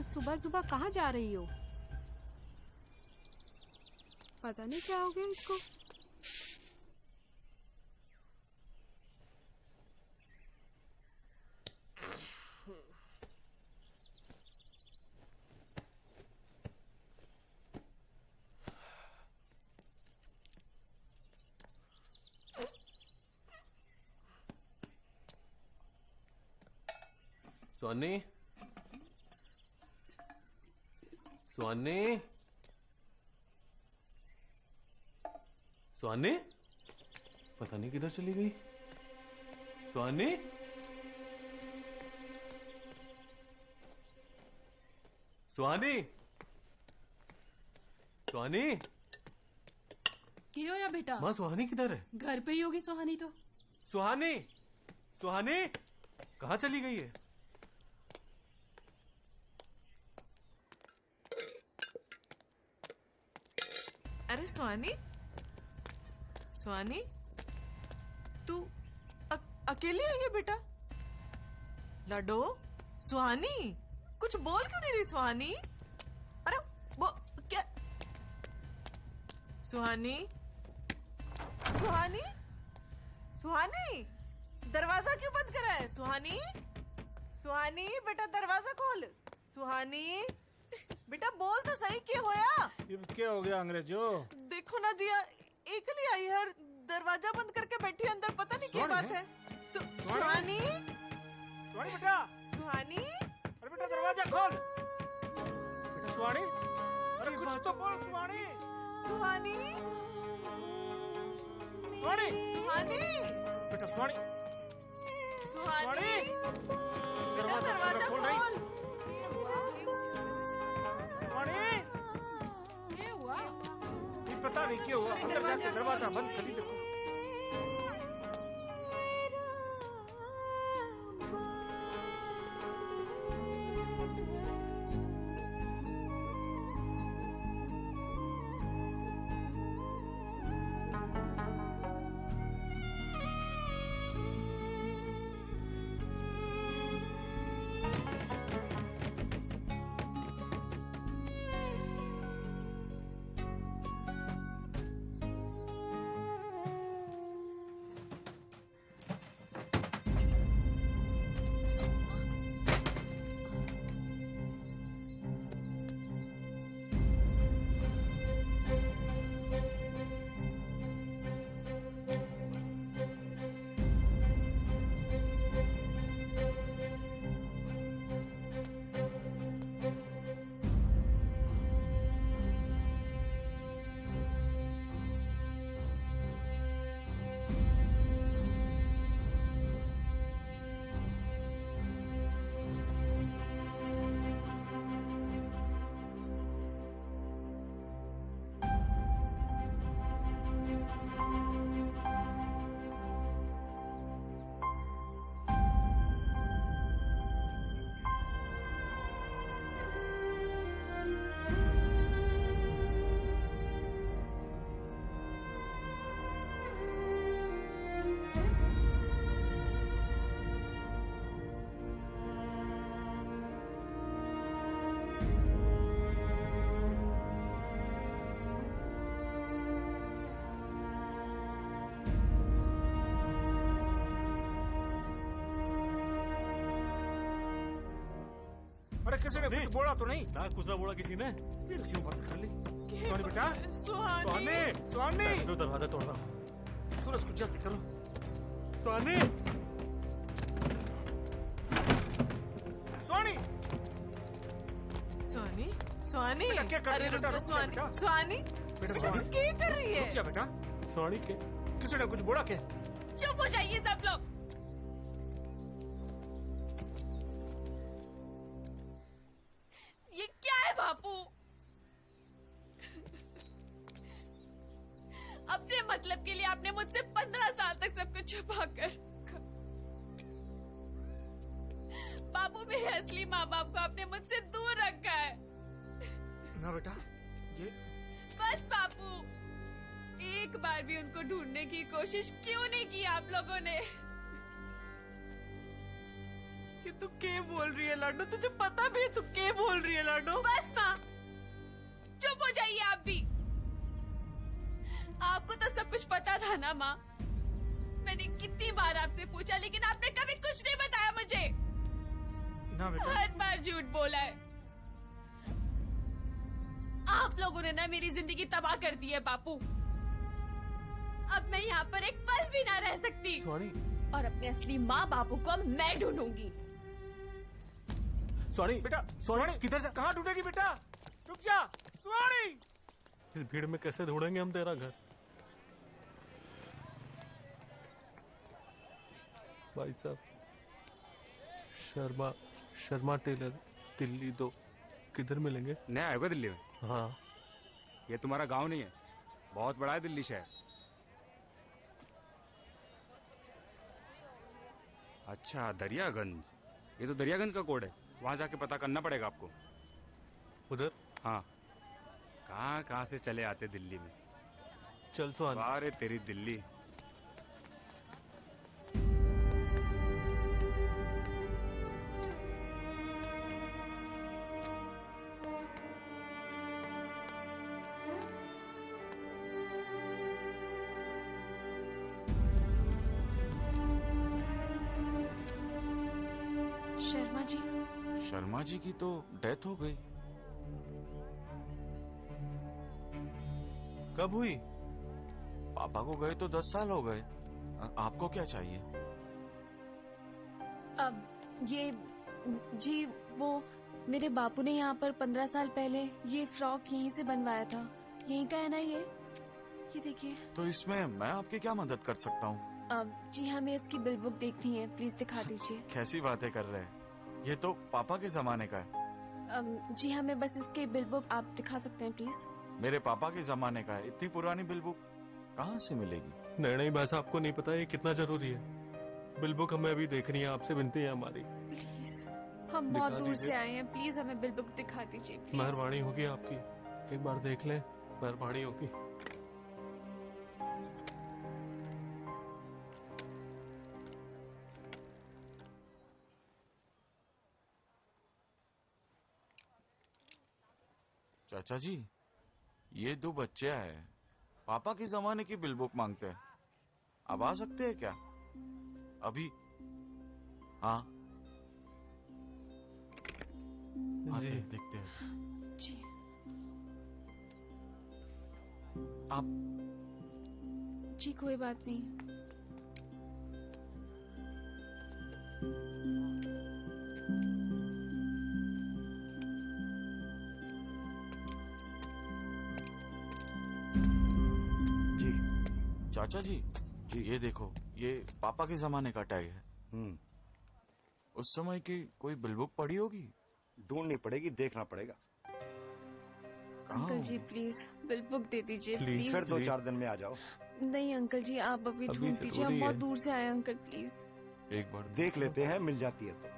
सुबह सुबह कहाँ जा रही हो? पता नहीं क्या हो गया इसको। स्वानी, स्वानी, स्वानी, पता नहीं किधर चली गई। स्वानी, स्वानी, स्वानी, क्यों या बेटा? माँ सुहानी किधर है? घर पे ही होगी सुहानी तो। सुहानी, सुहानी, कहाँ चली गई है? अरे सुहानी, सुहानी, तू अकेली आई है बेटा? लाडो, सुहानी, कुछ बोल क्यों नहीं रही सुहानी? अरे वो क्या? सुहानी, सुहानी, सुहानी, दरवाजा क्यों बंद करा है? सुहानी, सुहानी, बेटा दरवाजा खोल। सुहानी, बेटा बोल तो सही, क्या होया? क्या हो गया अंग्रेजो? देखो ना जिया, एकली आई है, दरवाजा बंद करके बैठी है अंदर, पता नहीं क्या बात है। सुहानी, सुहानी बेटा, सुहानी, अरे बेटा दरवाजा खोल। बेटा सुहानी, अरे कुछ तो बोल सुहानी। सुहानी, सुहानी, सुहानी, बेटा सुहानी, सुहानी, दरवाजा खोल रही। क्या हुआ? ये पता नहीं क्या हुआ, अंदर जाके दरवाजा बंद कर दी। देखो अरे किसी ने कुछ बोला तो नहीं? ना कुछ ना बोला किसी ने। फिर क्यों बंद कर ली? सुहानी बेटा, सुहानी, सुहानी, जो दरवाजा तोड़ रहा। सूरज को जल्दी करो। सुहानी, सुहानी, सुहानी, सुहानी, क्या कर रही है? अरे रुक बेटा, जा रुक जा सुहानी, बेटा। सुहानी, बेटा बेटा सुहानी, क्या कर रही है? रुक जा बेटा। सुहानी के किसी ने कुछ बोला क्या? चुप हो जाइए सब लोग। ये क्या है बापू? अपने मतलब के लिए आपने मुझसे 15 साल तक सब कुछ छुपा कर बापू मेरे असली माँ बाप को आपने मुझसे दूर रखा है। ना बेटा, ये बस बापू, एक बार भी उनको ढूंढने की कोशिश क्यों नहीं की आप लोगों ने? ये तू क्या बोल रही है लाडो? तुझे पता भी है तू क्या बोल रही है लाडो? बस ना, चुप हो जाइए आप भी। आपको तो सब कुछ पता था ना माँ। मैंने कितनी बार आपसे पूछा लेकिन आपने कभी कुछ नहीं बताया मुझे। ना बेटा। हर बार झूठ बोला है। आप लोगों ने ना मेरी जिंदगी तबाह कर दी है बापू। अब मैं यहाँ पर एक पल भी ना रह सकती। और अपने असली माँ बापू को मैं ढूंढूंगी। सॉरी बेटा, सॉरी किधर जा? कहाँ ढूंढेगी बेटा? रुक जा, स्वाणी। इस भीड़ में कैसे ढूंढेंगे हम तेरा घर? भाई साहब, शर्मा टेलर, दिल्ली 2, किधर मिलेंगे? नया आएगा दिल्ली में? हाँ। ये तुम्हारा गांव नहीं है, बहुत बड़ा है दिल्ली शहर। अच्छा, दरियागंज। ये तो दरियागंज का कोड है, वहां जाके पता करना पड़ेगा आपको। उधर? हाँ। कहाँ से चले आते दिल्ली में। चल सो वाह रे तेरी दिल्ली। शर्मा जी। शर्मा जी की तो डेथ हो गई। कब हुई? पापा को गए तो 10 साल हो गए। आपको क्या चाहिए? अब ये जी वो मेरे बापू ने यहाँ पर 15 साल पहले ये फ्रॉक यहीं से बनवाया था। यहीं का है ना ये देखिए। तो इसमें मैं आपकी क्या मदद कर सकता हूँ? जी हमें इसकी बिल बुक देखनी है, प्लीज दिखा दीजिए। कैसी बातें कर रहे हैं, ये तो पापा के जमाने का है। जी हमें बस इसके बिल बुक आप दिखा सकते हैं प्लीज। मेरे पापा के जमाने का है, इतनी पुरानी बिल बुक कहाँ से मिलेगी? नहीं भाई साहब, आपको नहीं पता ये कितना जरूरी है। बिल बुक हमें अभी देखनी है, आपसे विनती है हमारी। प्लीज, हम बहुत दूर से आए हैं, प्लीज हमें बिल बुक दिखा दीजिए। मेहरबानी होगी आपकी, एक बार देख लें, मेहरबानी होगी। चाचा जी, ये 2 बच्चे आए, पापा के जमाने की बिल बुक मांगते हैं। अब आ सकते हैं क्या अभी? हाँ आते हैं, देखते हैं। जी। आप जी कोई बात नहीं। चाचा जी, ये देखो, ये पापा के जमाने का टैग है। उस समय की कोई बिल बुक पड़ी होगी? ढूंढनी पड़ेगी, देखना पड़ेगा। Uncle ji please bill book दे दीजिए प्लीज। फिर 2-4 दिन में आ जाओ। नहीं अंकल जी, आप अभी ढूंढ दीजिए, हम बहुत दूर से आए हैं अंकल, प्लीज। एक बार देख लेते हैं, मिल जाती है तो।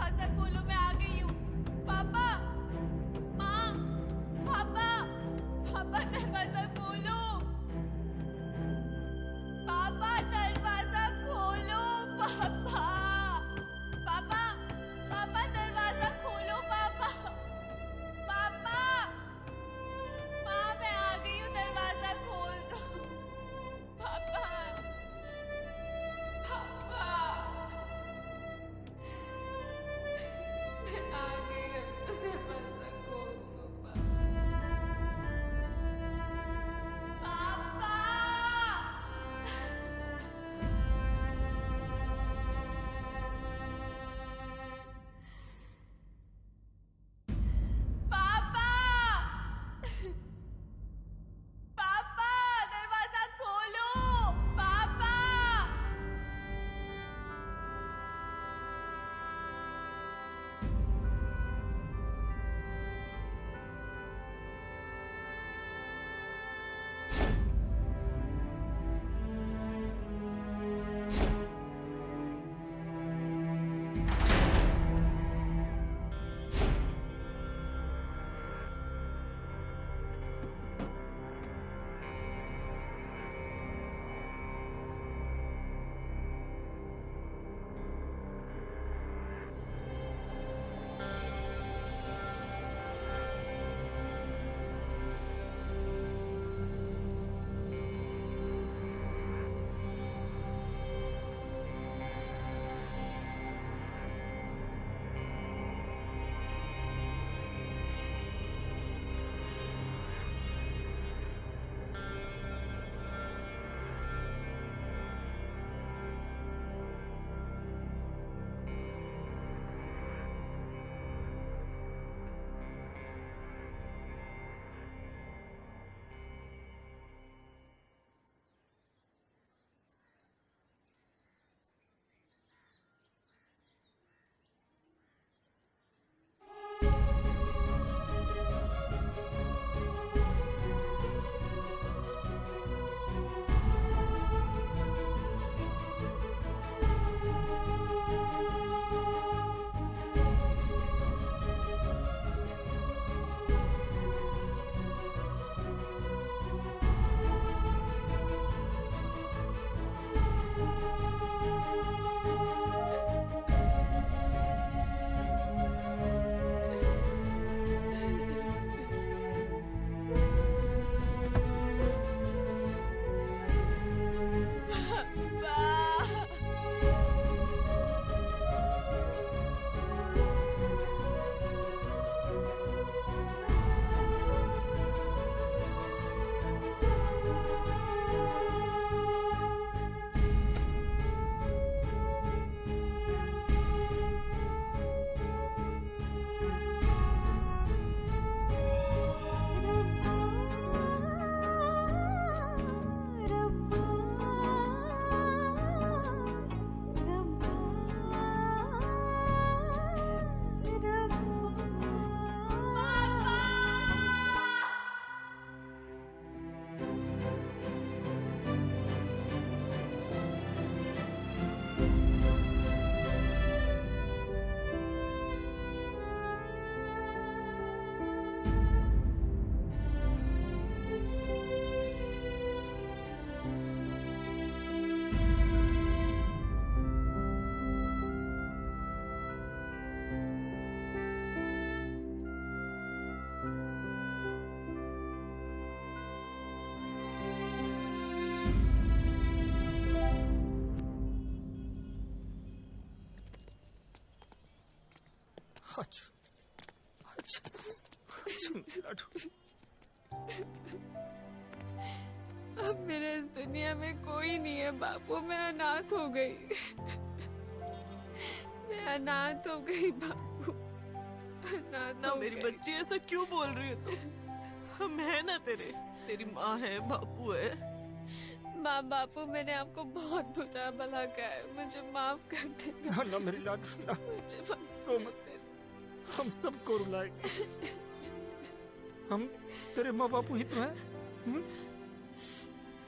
दरवाजा खोलो, मैं आ गई हूँ। पापा, माँ, पापा, पापा दरवाजा खोलो। पापा दरवाजा खोलो। पापा, पापा, पापा दरवाजा खोलो। पापा, पापा, माँ मैं आ गई हूँ, दरवाजा खोल दो। पापा, पापा, मैं आ गई हूँ, तो दरवाजा खोल दो। पापा, पापा, पापा दरवाजा खोलो। पापा, अब मेरे इस दुनिया में कोई नहीं है बापू, मैं अनाथ हो गई। मैं अनाथ हो गई बापू, अनाथ ना हो मेरी गई। बच्ची, ऐसा क्यों बोल रही है तू? हम है ना तेरे, तेरी माँ है, बापू है। माँ बापू मैंने आपको बहुत बुरा भला कहा है, मुझे माफ कर देना। ना मेरी लाडू, ना। मुझे माफ रो कर मत। देना। हम सबको रुलाएंगे। हम तेरे माँ बापू ही तो हैं।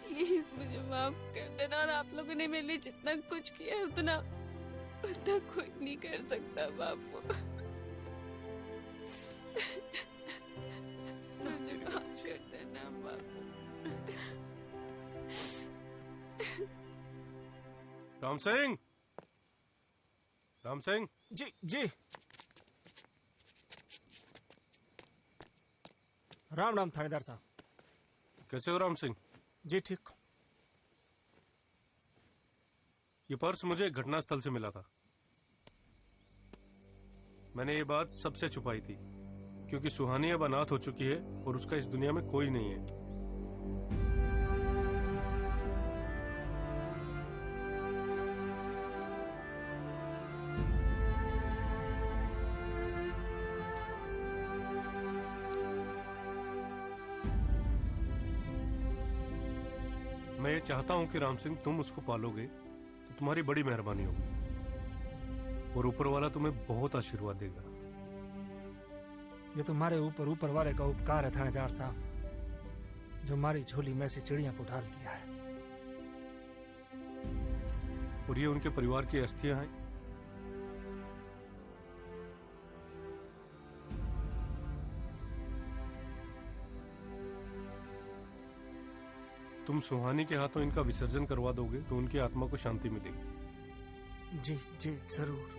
प्लीज मुझे माफ कर देना, और आप लोगों ने मेरे लिए जितना कुछ किया है उतना उतना कोई नहीं कर सकता बापू। मुझे माफ कर देना बापू। राम सिंह, राम सिंह। जी जी। राम राम थानेदार साहब। कैसे हो राम सिंह? जी ठीक। ये पर्स मुझे घटनास्थल से मिला था। मैंने ये बात सबसे छुपाई थी क्योंकि सुहानी अब अनाथ हो चुकी है और उसका इस दुनिया में कोई नहीं है। मैं ये चाहता हूं कि राम सिंह तुम उसको पालोगे तो तुम्हारी बड़ी मेहरबानी होगी और ऊपर वाला तुम्हें बहुत आशीर्वाद देगा। ये तुम्हारे ऊपर वाले का उपकार है थानेदार साहब, जो हमारी झोली में से चिड़िया को डाल दिया है। और ये उनके परिवार की अस्थियां हैं। तुम सुहानी के हाथों इनका विसर्जन करवा दोगे तो उनकी आत्मा को शांति मिलेगी। जी जी जरूर।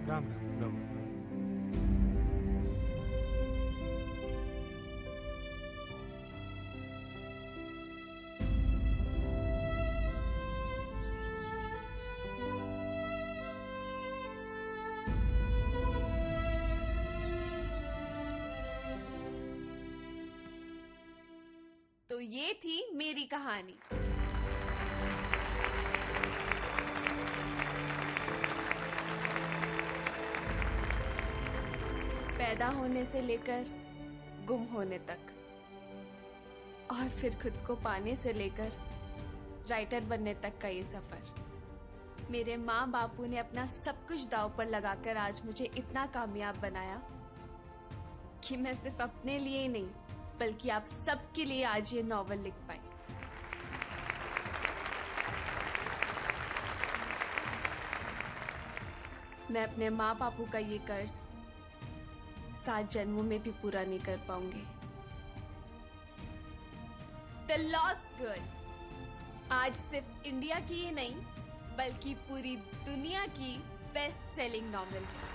राम राम। राम। तो ये थी मेरी कहानी। पैदा होने से लेकर गुम होने तक और फिर खुद को पाने से लेकर राइटर बनने तक का ये सफर। मेरे माँ बापू ने अपना सब कुछ दांव पर लगाकर आज मुझे इतना कामयाब बनाया कि मैं सिर्फ अपने लिए ही नहीं बल्कि आप सबके लिए आज ये नॉवल लिख पाई। मैं अपने माँ बापू का ये कर्ज 7 जन्मों में भी पूरा नहीं कर पाऊंगी। द लॉस्ट गर्ल आज सिर्फ इंडिया की ही नहीं बल्कि पूरी दुनिया की बेस्ट सेलिंग नॉवल है।